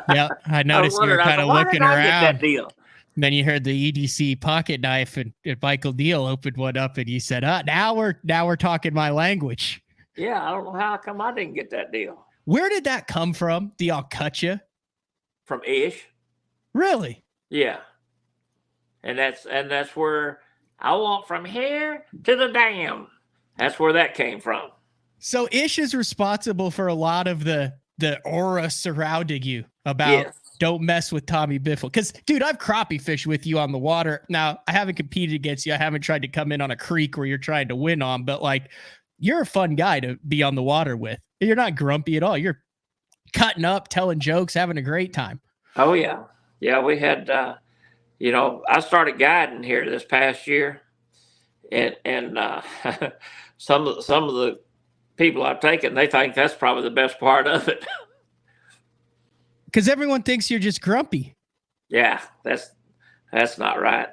Yeah, I noticed you were kind of looking Why did I around. get that deal? Then you heard the EDC pocket knife, and Michael Deal opened one up, and you said, now we're talking my language." Yeah, I don't know how come I didn't get that deal. Where did that come from? The "I'll cut you"? From Ish. Really? Yeah. And that's where I want from here to the dam. That's where that came from. So Ish is responsible for a lot of the aura surrounding you about don't mess with Tommy Biffle. Because, dude, I've crappie fished with you on the water. Now, I haven't competed against you. I haven't tried to come in on a creek where you're trying to win on, but like, you're a fun guy to be on the water with. You're not grumpy at all. You're cutting up, telling jokes, having a great time. Oh, yeah. Yeah, we had, I started guiding here this past year. And some of the people I've taken, they think that's probably the best part of it. Because everyone thinks you're just grumpy. Yeah, that's not right.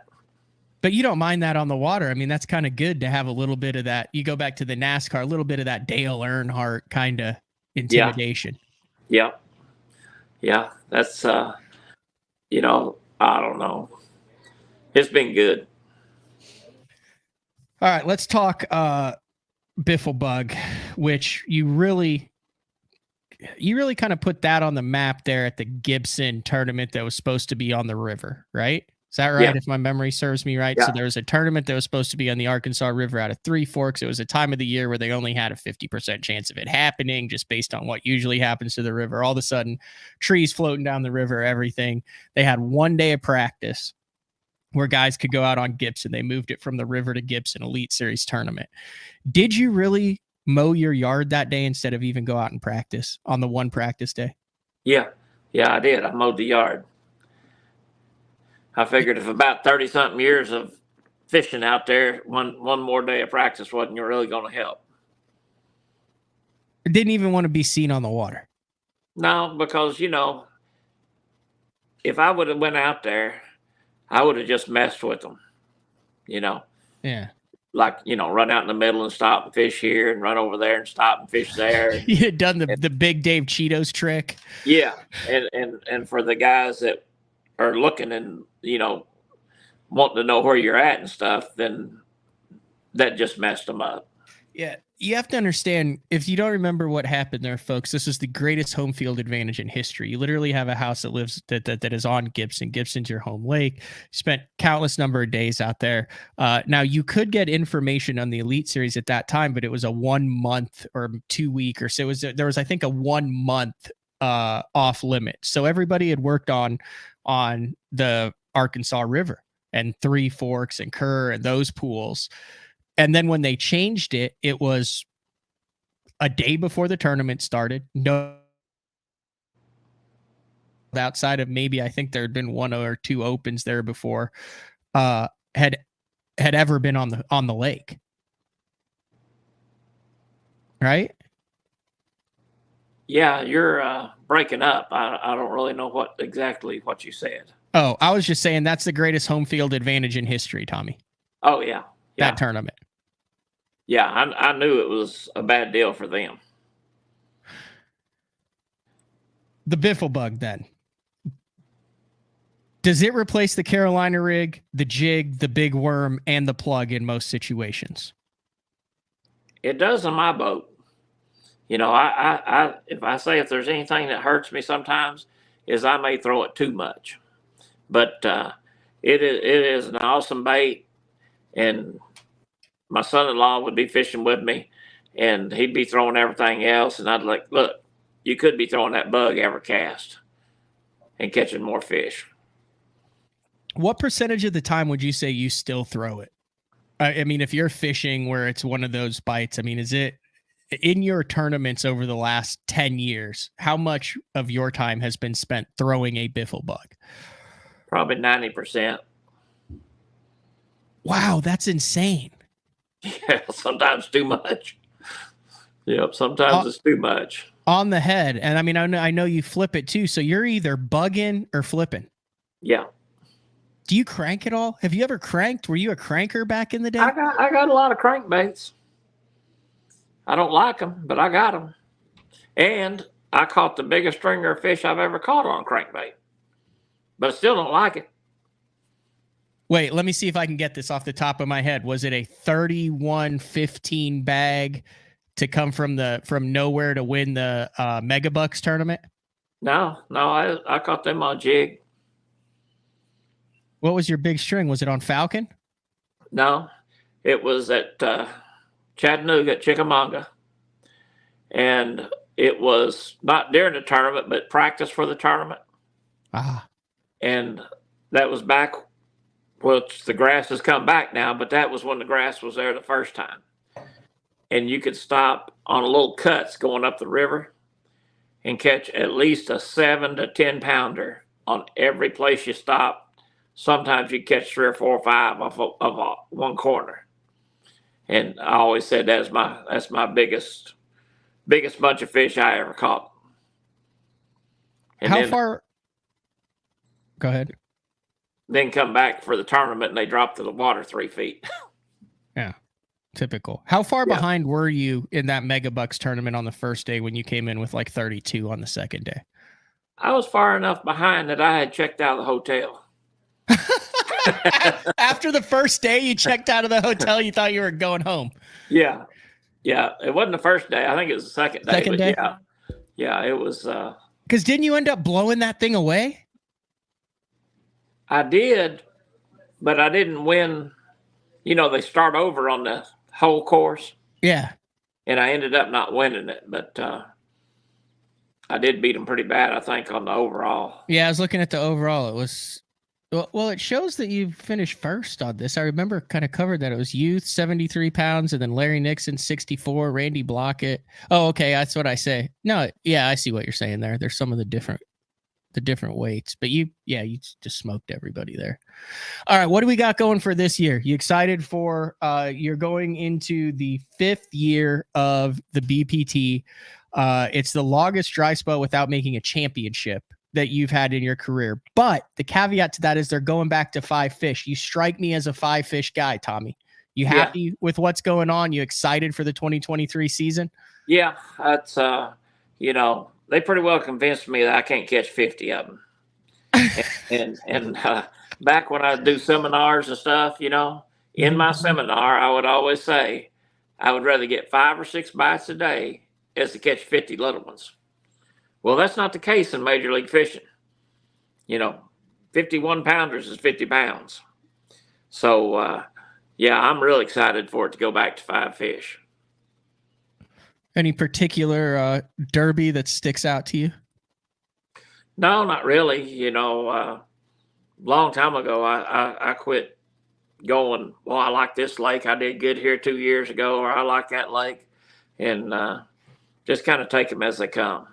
But you don't mind that on the water. I mean, that's kind of good to have a little bit of that. You go back to the NASCAR, a little bit of that Dale Earnhardt kind of intimidation. Yeah. That's, I don't know. It's been good. All right, let's talk Biffle Bug, which you really kind of put that on the map there at the Gibson tournament that was supposed to be on the river, right? Is that right? Yeah. If my memory serves me right. Yeah. So there was a tournament that was supposed to be on the Arkansas River out of Three Forks. It was a time of the year where they only had a 50% chance of it happening, just based on what usually happens to the river. All of a sudden, trees floating down the river, everything. They had 1 day of practice where guys could go out on Gibson. They moved it from the river to Gibson Elite Series tournament. Did you really mow your yard that day instead of even go out and practice on the one practice day? Yeah, I did. I mowed the yard. I figured if about 30-something years of fishing out there, one more day of practice wasn't really going to help. Didn't even want to be seen on the water. No, because, if I would have went out there, I would have just messed with them, Yeah. Like, run out in the middle and stop and fish here and run over there and stop and fish there. You had done the big Dave Cheetos trick. Yeah. And for the guys that are looking and, wanting to know where you're at and stuff, then that just messed them up. Yeah. You have to understand, if you don't remember what happened there, folks, this is the greatest home field advantage in history. You literally have a house that is on Gibson. Gibson's your home lake. You spent countless number of days out there. Now, you could get information on the Elite Series at that time, but it was a 1 month or 2 week or so. There was, I think, a 1 month off limit. So everybody had worked on the Arkansas River and Three Forks and Kerr and those pools. And then when they changed it, it was a day before the tournament started. No, outside of maybe, I think there had been 1 or 2 opens there before, had ever been on the lake. Right? Yeah, you're breaking up. I don't really know exactly what you said. Oh, I was just saying that's the greatest home field advantage in history, Tommy. Oh, yeah. that tournament. Yeah, I knew it was a bad deal for them. The Biffle Bug, then. Does it replace the Carolina rig, the jig, the big worm, and the plug in most situations? It does on my boat. You know, I if I say if there's anything that hurts me sometimes is I may throw it too much. But it is an awesome bait, and my son-in-law would be fishing with me, and he'd be throwing everything else, and I'd like, look, you could be throwing that bug every cast and catching more fish. What percentage of the time would you say you still throw it? I mean, if you're fishing where it's one of those bites, I mean, is it in your tournaments over the last 10 years, how much of your time has been spent throwing a Biffle Bug? Probably 90%. Wow, that's insane. Yeah, sometimes too much. Yep, sometimes it's too much. On the head. And I mean, I know you flip it too. So you're either bugging or flipping. Yeah. Do you crank at all? Have you ever cranked? Were you a cranker back in the day? I got a lot of crankbaits. I don't like them, but I got them. And I caught the biggest stringer of fish I've ever caught on crankbait. But I still don't like it. Wait, let me see if I can get this off the top of my head. Was it a 31-15 bag to come from nowhere to win the Megabucks tournament? No, I caught them on jig. What was your big string? Was it on Falcon? No, it was at Chattanooga at Chickamauga. And it was not during the tournament, but practice for the tournament. Ah. And that was back, well, the grass has come back now, but that was when the grass was there the first time. And you could stop on little cuts going up the river and catch at least a 7 to 10 pounder on every place you stop. Sometimes you catch 3 or 4 or 5 off one corner. And I always said that's my biggest bunch of fish I ever caught. And how far? Go ahead. Then come back for the tournament and they dropped to the water 3 feet. Yeah, typical. How far behind were you in that Megabucks tournament on the first day when you came in with like 32 on the second day? I was far enough behind that I had checked out of the hotel. After the first day, you checked out of the hotel. You thought you were going home. Yeah. It wasn't the first day. I think it was the second day. Second day? Yeah, it was. Because didn't you end up blowing that thing away? I did, but I didn't win. You know, they start over on the whole course. Yeah. And I ended up not winning it, but I did beat them pretty bad, I think, on the overall. Yeah, I was looking at the overall. It was. Well, it shows that you finished first on this. I remember kind of covered that. It was Youth, 73 pounds, and then Larry Nixon, 64, Randy Blockett. Oh, okay, that's what I say. No, yeah, I see what you're saying there. There's some of the different weights. But you just smoked everybody there. All right, what do we got going for this year? You excited for you're going into the 5th year of the BPT. It's the longest dry spell without making a championship that you've had in your career. But the caveat to that is they're going back to 5 fish. You strike me as a 5 fish guy, Tommy. You happy with what's going on? You excited for the 2023 season? Yeah, that's, they pretty well convinced me that I can't catch 50 of them. and back when I do seminars and stuff, in my seminar, I would always say, I would rather get 5 or 6 bites a day as to catch 50 little ones. Well, that's not the case in Major League Fishing. 51 pounders is 50 pounds. So, I'm really excited for it to go back to 5 fish. Any particular derby that sticks out to you? No, not really. Long time ago, I quit going, well, I like this lake. I did good here 2 years ago, or I like that lake. And just kind of take them as they come.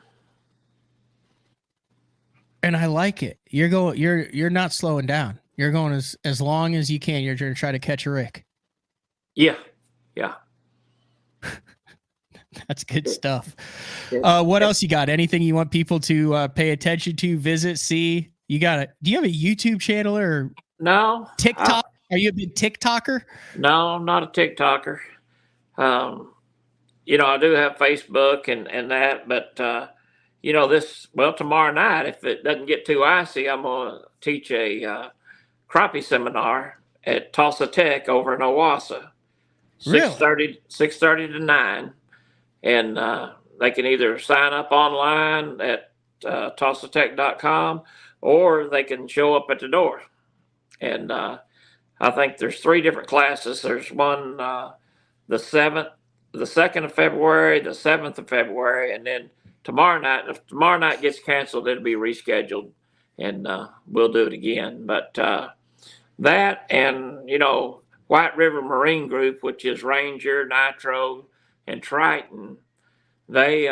And I like it. You're not slowing down. You're going as long as you can. You're going to try to catch a Rick. Yeah. That's good stuff. What else you got? Anything you want people to pay attention to, visit, see? You got it. Do you have a YouTube channel or no TikTok? Are you a big TikToker? No, I'm not a TikToker. I do have Facebook and that, but tomorrow night, if it doesn't get too icy, I'm gonna teach a crappie seminar at Tulsa Tech over in Owasso. Really? 6:30 to 9, and they can either sign up online at tulsatech.com, or they can show up at the door. And I think there's 3 different classes. There's one the 7th, the 2nd of February, the 7th of February, and then tomorrow night. If tomorrow night gets canceled, it'll be rescheduled, and we'll do it again. But that, and White River Marine Group, which is Ranger, Nitro, and Triton, they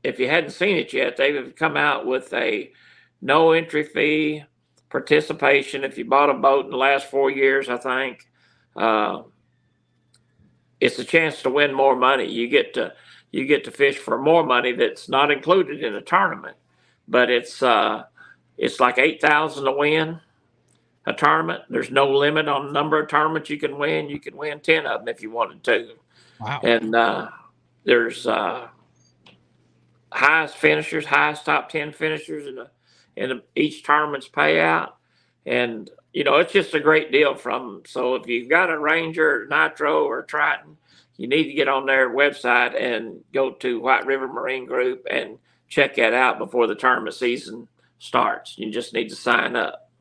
if you hadn't seen it yet, they've come out with a no entry fee participation if you bought a boat in the last 4 years, I think. It's a chance to win more money. You get to fish for more money that's not included in the tournament, but it's like 8,000 to win a tournament. There's no limit on the number of tournaments you can win. You can win 10 of them if you wanted to. Wow. And there's highest finishers, highest top 10 finishers in each tournament's payout. And, it's just a great deal so if you've got a Ranger, Nitro, or Triton, you need to get on their website and go to White River Marine Group and check that out before the tournament season starts. You just need to sign up.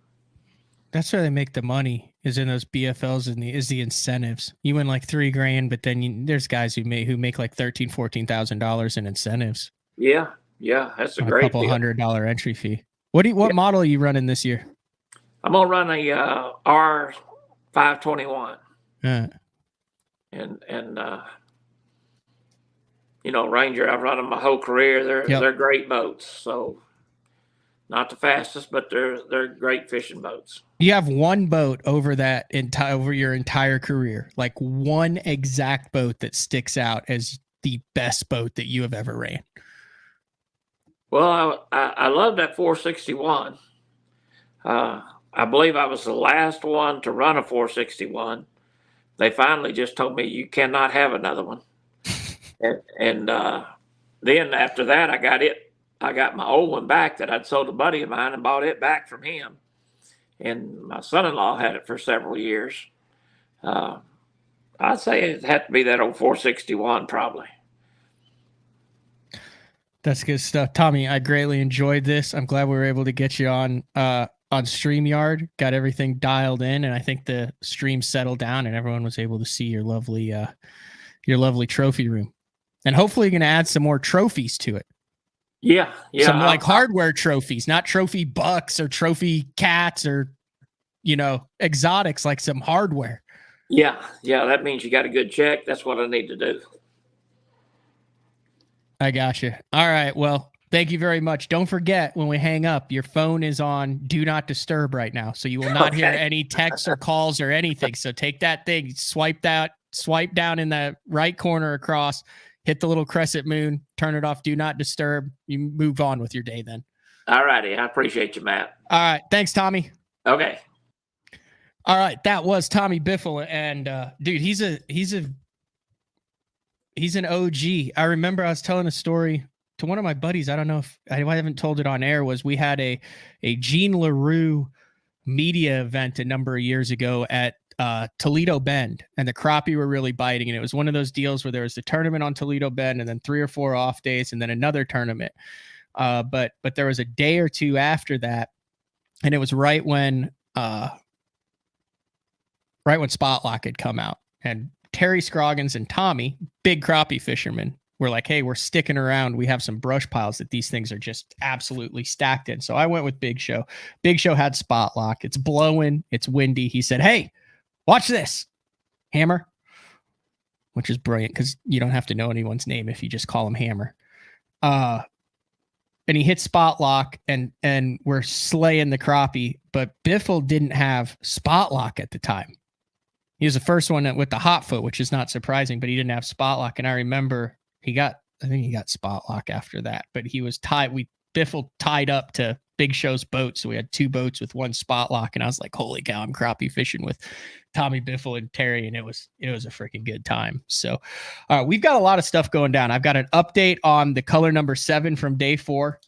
That's where they make the money, is in those BFLs and the incentives. You win like $3,000, but then there's guys who make like $13,000-$14,000 in incentives. Yeah, that's a great couple deal. $100 entry fee. What model are you running this year? I'm gonna run a R521. Yeah. And Ranger, I've run them my whole career. They're great boats. So not the fastest, but they're great fishing boats. You have one boat over over your entire career, like one exact boat that sticks out as the best boat that you have ever ran. Well, I love that 461. I believe I was the last one to run a 461. They finally just told me you cannot have another one. and then after that, I got my old one back that I'd sold a buddy of mine and bought it back from him. And my son-in-law had it for several years. I'd say it had to be that old 461 probably. That's good stuff. Tommy, I greatly enjoyed this. I'm glad we were able to get you on StreamYard, got everything dialed in, and I think the stream settled down and everyone was able to see your lovely trophy room. And hopefully you're going to add some more trophies to it. Yeah. Some like hardware trophies, not trophy bucks or trophy cats or, exotics, like some hardware. Yeah. That means you got a good check. That's what I need to do. I got you. All right. Well, thank you very much. Don't forget, when we hang up, your phone is on Do Not Disturb right now. So you will not hear any texts or calls or anything. So take that thing, swipe down in the right corner across, hit the little crescent moon, turn it off, Do Not Disturb. You move on with your day then. All righty. I appreciate you, Matt. All right. Thanks, Tommy. Okay. All right. That was Tommy Biffle. And dude, he's an OG. I remember I was telling a story to one of my buddies. I don't know if I haven't told it on air. Was we had a Gene LaRue media event a number of years ago at Toledo Bend, and the crappie were really biting. And it was one of those deals where there was the tournament on Toledo Bend and then 3 or 4 off days and then another tournament. But there was a day or two after that, and it was right when Spot Lock had come out, and Terry Scroggins and Tommy, big crappie fishermen, were like, hey, we're sticking around. We have some brush piles that these things are just absolutely stacked in. So I went with Big Show. Big Show had Spot Lock. It's blowing. It's windy. He said, hey, watch this. Hammer, which is brilliant because you don't have to know anyone's name if you just call him Hammer. And he hit Spot Lock, and we're slaying the crappie. But Biffle didn't have Spot Lock at the time. He was the first one with the hot foot, which is not surprising, but he didn't have Spot Lock. And I remember I think he got Spot Lock after that, but he was tied. Biffle tied up to Big Show's boat. So we had 2 boats with 1 spot lock. And I was like, holy cow, I'm crappie fishing with Tommy Biffle and Terry. And it was a freaking good time. So we've got a lot of stuff going down. I've got an update on the color number 7 from day 4.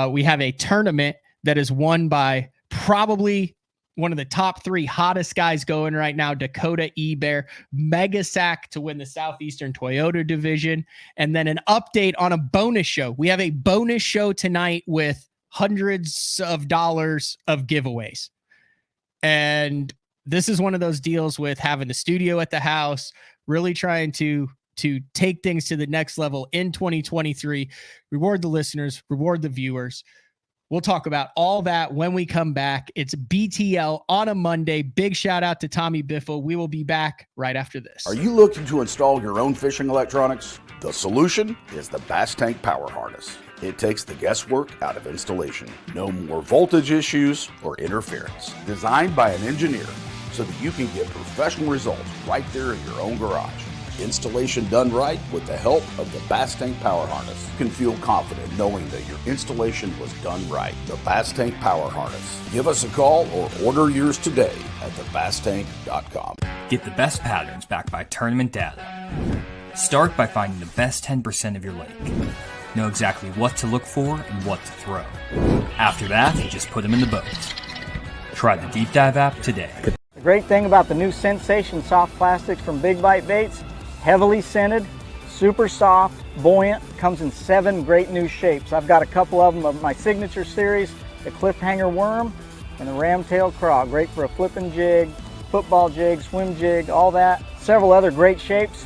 We have a tournament that is won by probably one of the top 3 hottest guys going right now, Dakota Bear, mega sack to win the Southeastern Toyota division. And then an update on a bonus show. We have a bonus show tonight with hundreds of dollars of giveaways. And this is one of those deals with having the studio at the house, really trying to take things to the next level in 2023, reward the listeners, reward the viewers. We'll talk about all that when we come back. It's BTL on a Monday. Big shout out to Tommy Biffle. We will be back right after this. Are you looking to install your own fishing electronics? The solution is the Bass Tank Power Harness. It takes the guesswork out of installation. No more voltage issues or interference. Designed by an engineer so that you can get professional results right there in your own garage. Installation done right with the help of the Bass Tank Power Harness. You can feel confident knowing that your installation was done right. The Bass Tank Power Harness. Give us a call or order yours today at thebasstank.com. Get the best patterns backed by tournament data. Start by finding the best 10% of your lake. Know exactly what to look for and what to throw. After that, just put them in the boat. Try the Deep Dive app today. The great thing about the new Sensation soft plastics from Big Bite Baits, heavily scented, super soft, buoyant, comes in 7 great new shapes. I've got a couple of them of my signature series, the cliffhanger worm and the ramtail craw. Great for a flipping jig, football jig, swim jig, all that. Several other great shapes.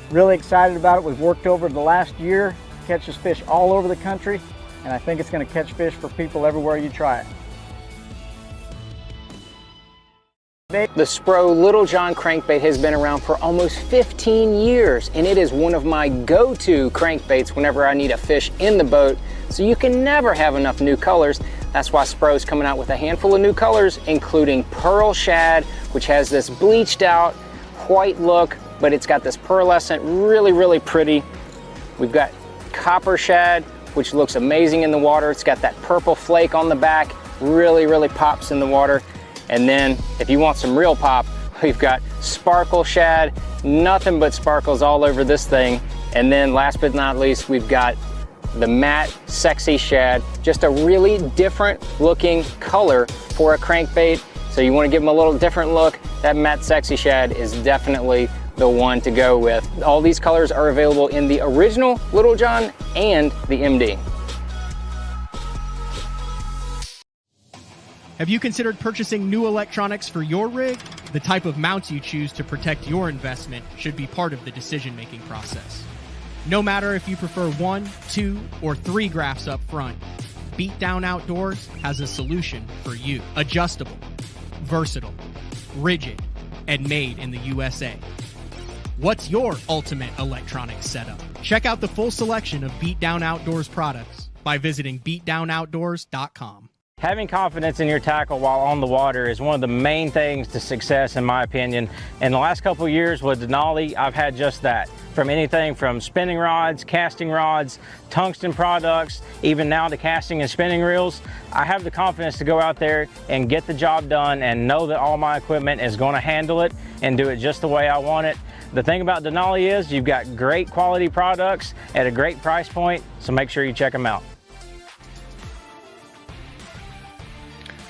Really excited about it. We've worked over the last year, catches fish all over the country, and I think it's going to catch fish for people everywhere you try it. The Spro Little John crankbait has been around for almost 15 years, and it is one of my go-to crankbaits whenever I need a fish in the boat, so you can never have enough new colors. That's why Spro's coming out with a handful of new colors, including Pearl Shad, which has this bleached out white look, but it's got this pearlescent, really pretty. We've got Copper Shad, which looks amazing in the water. It's got that purple flake on the back, really pops in the water. And then if you want some real pop, we've got Sparkle Shad, nothing but sparkles all over this thing. And then last but not least, we've got the matte Sexy Shad, just a really different looking color for a crankbait. So you want to give them a little different look, that matte Sexy Shad is definitely the one to go with. All these colors are available in the original Little John and the MD. Have you considered purchasing new electronics for your rig? The type of mounts you choose to protect your investment should be part of the decision-making process. No matter if you prefer 1, 2, or 3 graphs up front, Beatdown Outdoors has a solution for you. Adjustable, versatile, rigid, and made in the USA. What's your ultimate electronics setup? Check out the full selection of Beatdown Outdoors products by visiting beatdownoutdoors.com. Having confidence in your tackle while on the water is one of the main things to success, in my opinion. In the last couple of years with Denali, I've had just that. From anything from spinning rods, casting rods, tungsten products, even now to casting and spinning reels, I have the confidence to go out there and get the job done and know that all my equipment is going to handle it and do it just the way I want it. The thing about Denali is you've got great quality products at a great price point, so make sure you check them out.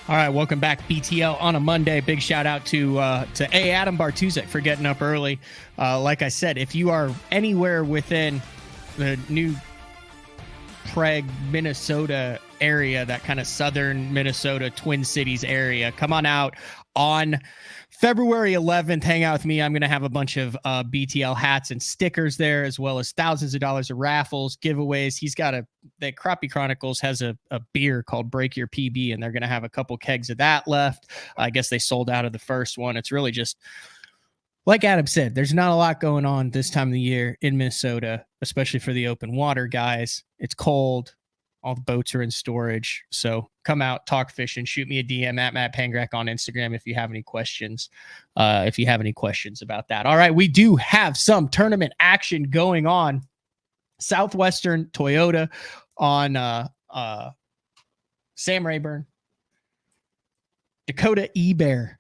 All right, welcome back, BTL on a Monday. Big shout out to Adam Bartuzek for getting up early. Like I said, if you are anywhere within the new Prague, Minnesota area, that kind of southern Minnesota, Twin Cities area, come on out on February 11th. Hang out with me. I'm going to have a bunch of BTL hats and stickers there, as well as thousands of dollars of raffles, giveaways. He's got the Crappie Chronicles has a beer called Break Your PB, and they're going to have a couple kegs of that left. I guess they sold out of the first one. It's really just, like Adam said, there's not a lot going on this time of the year in Minnesota, especially for the open water guys. It's cold. All the boats are in storage. So come out, talk fishing, shoot me a DM at Matt Pangrak on Instagram if you have any questions. If you have any questions about that. All right, we do have some tournament action going on. Southwestern Toyota on Sam Rayburn, Dakota Ebear,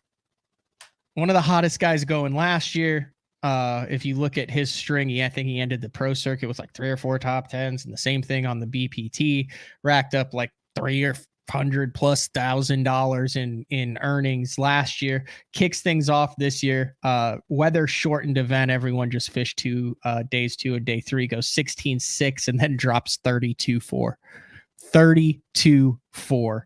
one of the hottest guys going last year. If you look at his string, I think he ended the pro circuit with like 3 or 4 top 10s, and the same thing on the BPT, racked up like $300,000+ in earnings last year. Kicks things off this year. Weather shortened event. Everyone just fished 2 days 2 and day 3, goes 16-6 and then drops 32-4. 32-4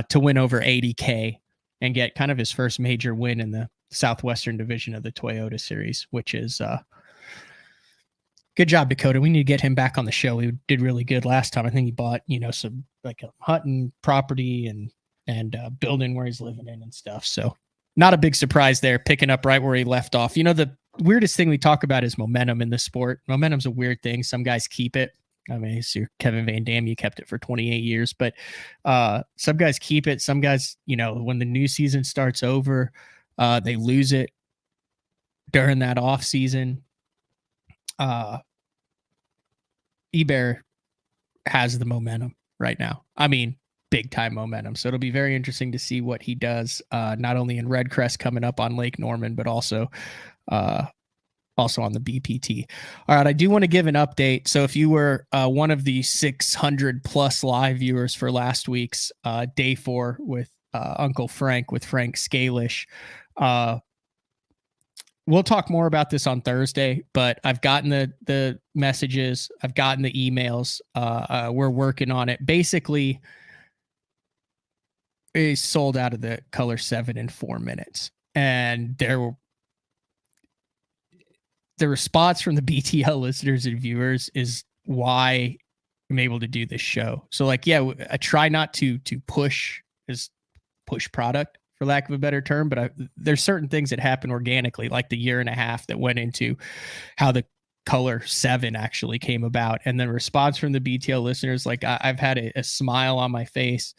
to win over 80K and get kind of his first major win in the Southwestern division of the Toyota Series, which is good job, Dakota. We need to get him back on the show. He did really good last time. I think he bought, some like a hunting property and building where he's living in and stuff. So not a big surprise there, picking up right where he left off. The weirdest thing we talk about is momentum in the sport. Momentum's a weird thing. Some guys keep it. I mean, so Kevin Van Dam, you kept it for 28 years, but some guys keep it. Some guys, when the new season starts over, they lose it during that off season. Ebear has the momentum right now. I mean, big time momentum. So it'll be very interesting to see what he does, not only in Red Crest coming up on Lake Norman, but also on the BPT. All right. I do want to give an update. So if you were one of the 600+ live viewers for last week's day 4 with Uncle Frank, with Frank Scalish, we'll talk more about this on Thursday, but I've gotten the messages. I've gotten the emails. We're working on it. Basically, it's sold out of the color 7 in 4 minutes. And the response from the BTL listeners and viewers is why I'm able to do this show. So I try not to push product, for lack of a better term, but there's certain things that happen organically, like the 1.5 years that went into how the color 7 actually came about. And the response from the BTL listeners, I've had a smile on my face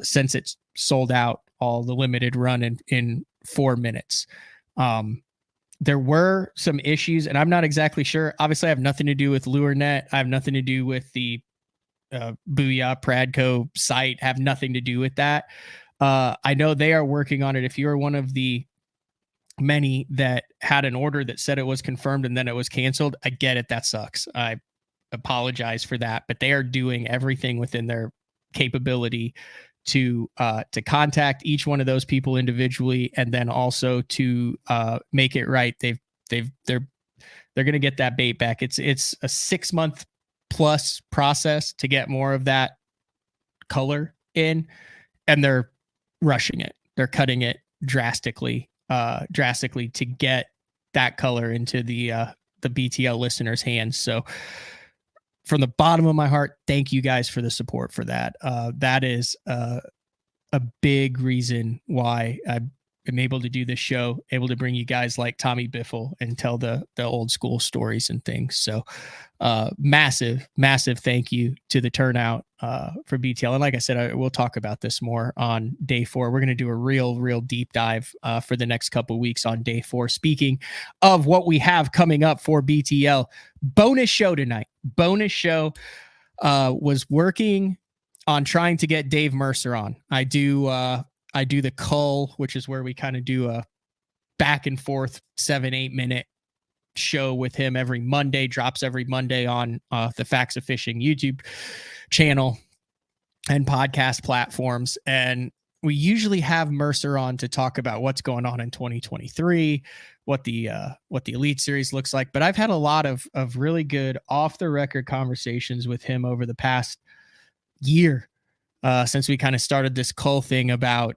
since it's sold out all the limited run in 4 minutes. There were some issues, and I'm not exactly sure. Obviously, I have nothing to do with LureNet. I have nothing to do with the Booyah Pradco site. Have nothing to do with that. I know they are working on it. If you are one of the many that had an order that said it was confirmed and then it was canceled, I get it. That sucks. I apologize for that, but they are doing everything within their capability to contact each one of those people individually, and then also to make it right. They're going to get that bait back. It's a 6-month plus process to get more of that color in, and they're rushing it. They're cutting it drastically to get that color into the BTL listeners' hands. So from the bottom of my heart, thank you guys for the support for that. That is a big reason why I'm able to do this show, able to bring you guys like Tommy Biffle and tell the old school stories and things. So massive thank you to the turnout for BTL. And like I said, we'll talk about this more on day 4. We're going to do a real deep dive for the next couple of weeks on day 4. Speaking of what we have coming up for BTL, bonus show tonight. Bonus show was working on trying to get Dave Mercer on. I do the cull, which is where we kind of do a back and forth 7-8 minute show with him every Monday, drops every Monday on the Facts of Fishing YouTube channel and podcast platforms. And we usually have Mercer on to talk about what's going on in 2023, what the Elite Series looks like. But I've had a lot of really good off the record conversations with him over the past year, since we kind of started this cull thing about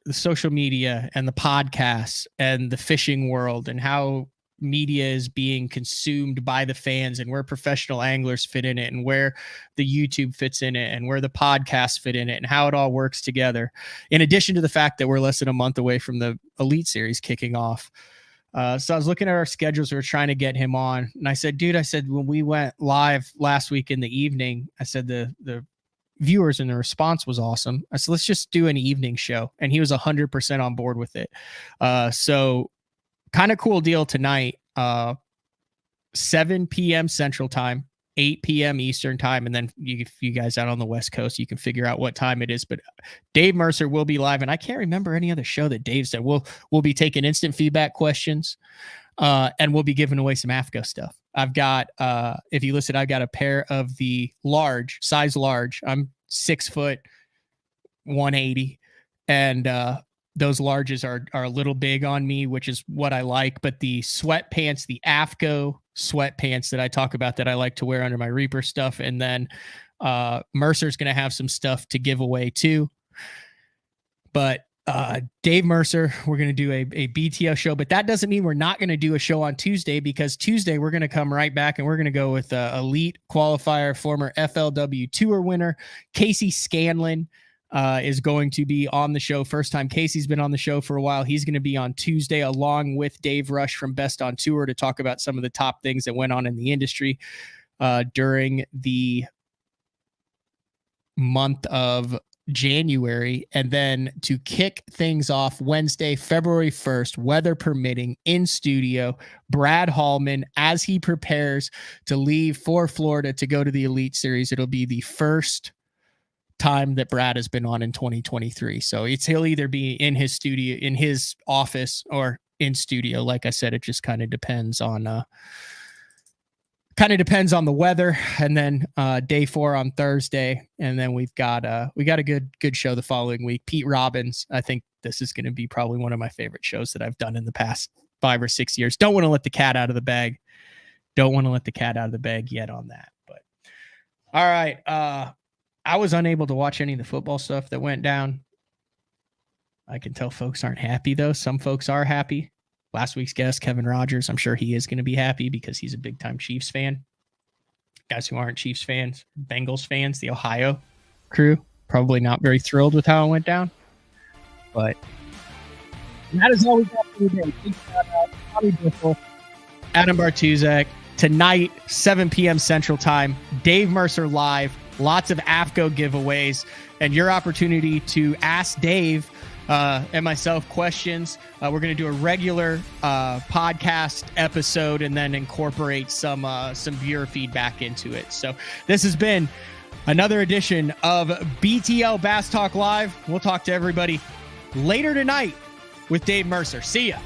the social media and the podcasts and the fishing world and how media is being consumed by the fans and where professional anglers fit in it and where the YouTube fits in it and where the podcasts fit in it and how it all works together. In addition to the fact that we're less than a month away from the Elite Series kicking off. So I was looking at our schedules. We were trying to get him on, and I said, dude, when we went live last week in the evening, I said, the viewers and the response was awesome. I said, let's just do an evening show. And he was 100% on board with it. So kind of cool deal tonight, 7 p.m. Central Time, 8 p.m. Eastern time. And then if you guys out on the West Coast, you can figure out what time it is. But Dave Mercer will be live. And I can't remember any other show that Dave said. We'll be taking instant feedback questions. And we'll be giving away some AFCO stuff. I've got, if you listen, I've got a pair of the size large. I'm 6 foot 180. And those larges are a little big on me, which is what I like. But the sweatpants, the AFCO sweatpants that I talk about that I like to wear under my Reaper stuff. And then Mercer's going to have some stuff to give away too. But Dave Mercer, we're going to do a BTL show, but that doesn't mean we're not going to do a show on Tuesday, because Tuesday we're going to come right back and we're going to go with elite qualifier, former FLW tour winner, Casey Scanlon is going to be on the show. First time Casey's been on the show for a while. He's going to be on Tuesday along with Dave Rush from Best on Tour to talk about some of the top things that went on in the industry during the month of January. And then to kick things off Wednesday, February 1st, weather permitting, in studio, Brad Hallman, as he prepares to leave for Florida to go to the Elite Series. It'll be the first time that Brad has been on in 2023. So he'll either be in his studio, in his office, or in studio. Like I said, it just kind of depends on the weather. And then day 4 on Thursday, and then we got a good show the following week. Pete Robbins. I think this is going to be probably one of my favorite shows that I've done in the past 5 or 6 years. Don't want to let the cat out of the bag. Don't want to let the cat out of the bag yet on that. But all right. I was unable to watch any of the football stuff that went down. I can tell folks aren't happy, though. Some folks are happy. Last week's guest, Kevin Rogers, I'm sure he is going to be happy because he's a big-time Chiefs fan. Guys who aren't Chiefs fans, Bengals fans, the Ohio crew, probably not very thrilled with how it went down. But that is all we got for today. Big shout out, Tommy Biffle, Adam Bartuzak. Tonight, 7 p.m. Central Time, Dave Mercer live. Lots of AFCO giveaways, and your opportunity to ask Dave and myself questions. We're going to do a regular podcast episode and then incorporate some viewer feedback into it. So this has been another edition of BTL Bass Talk Live. We'll talk to everybody later tonight with Dave Mercer. See ya.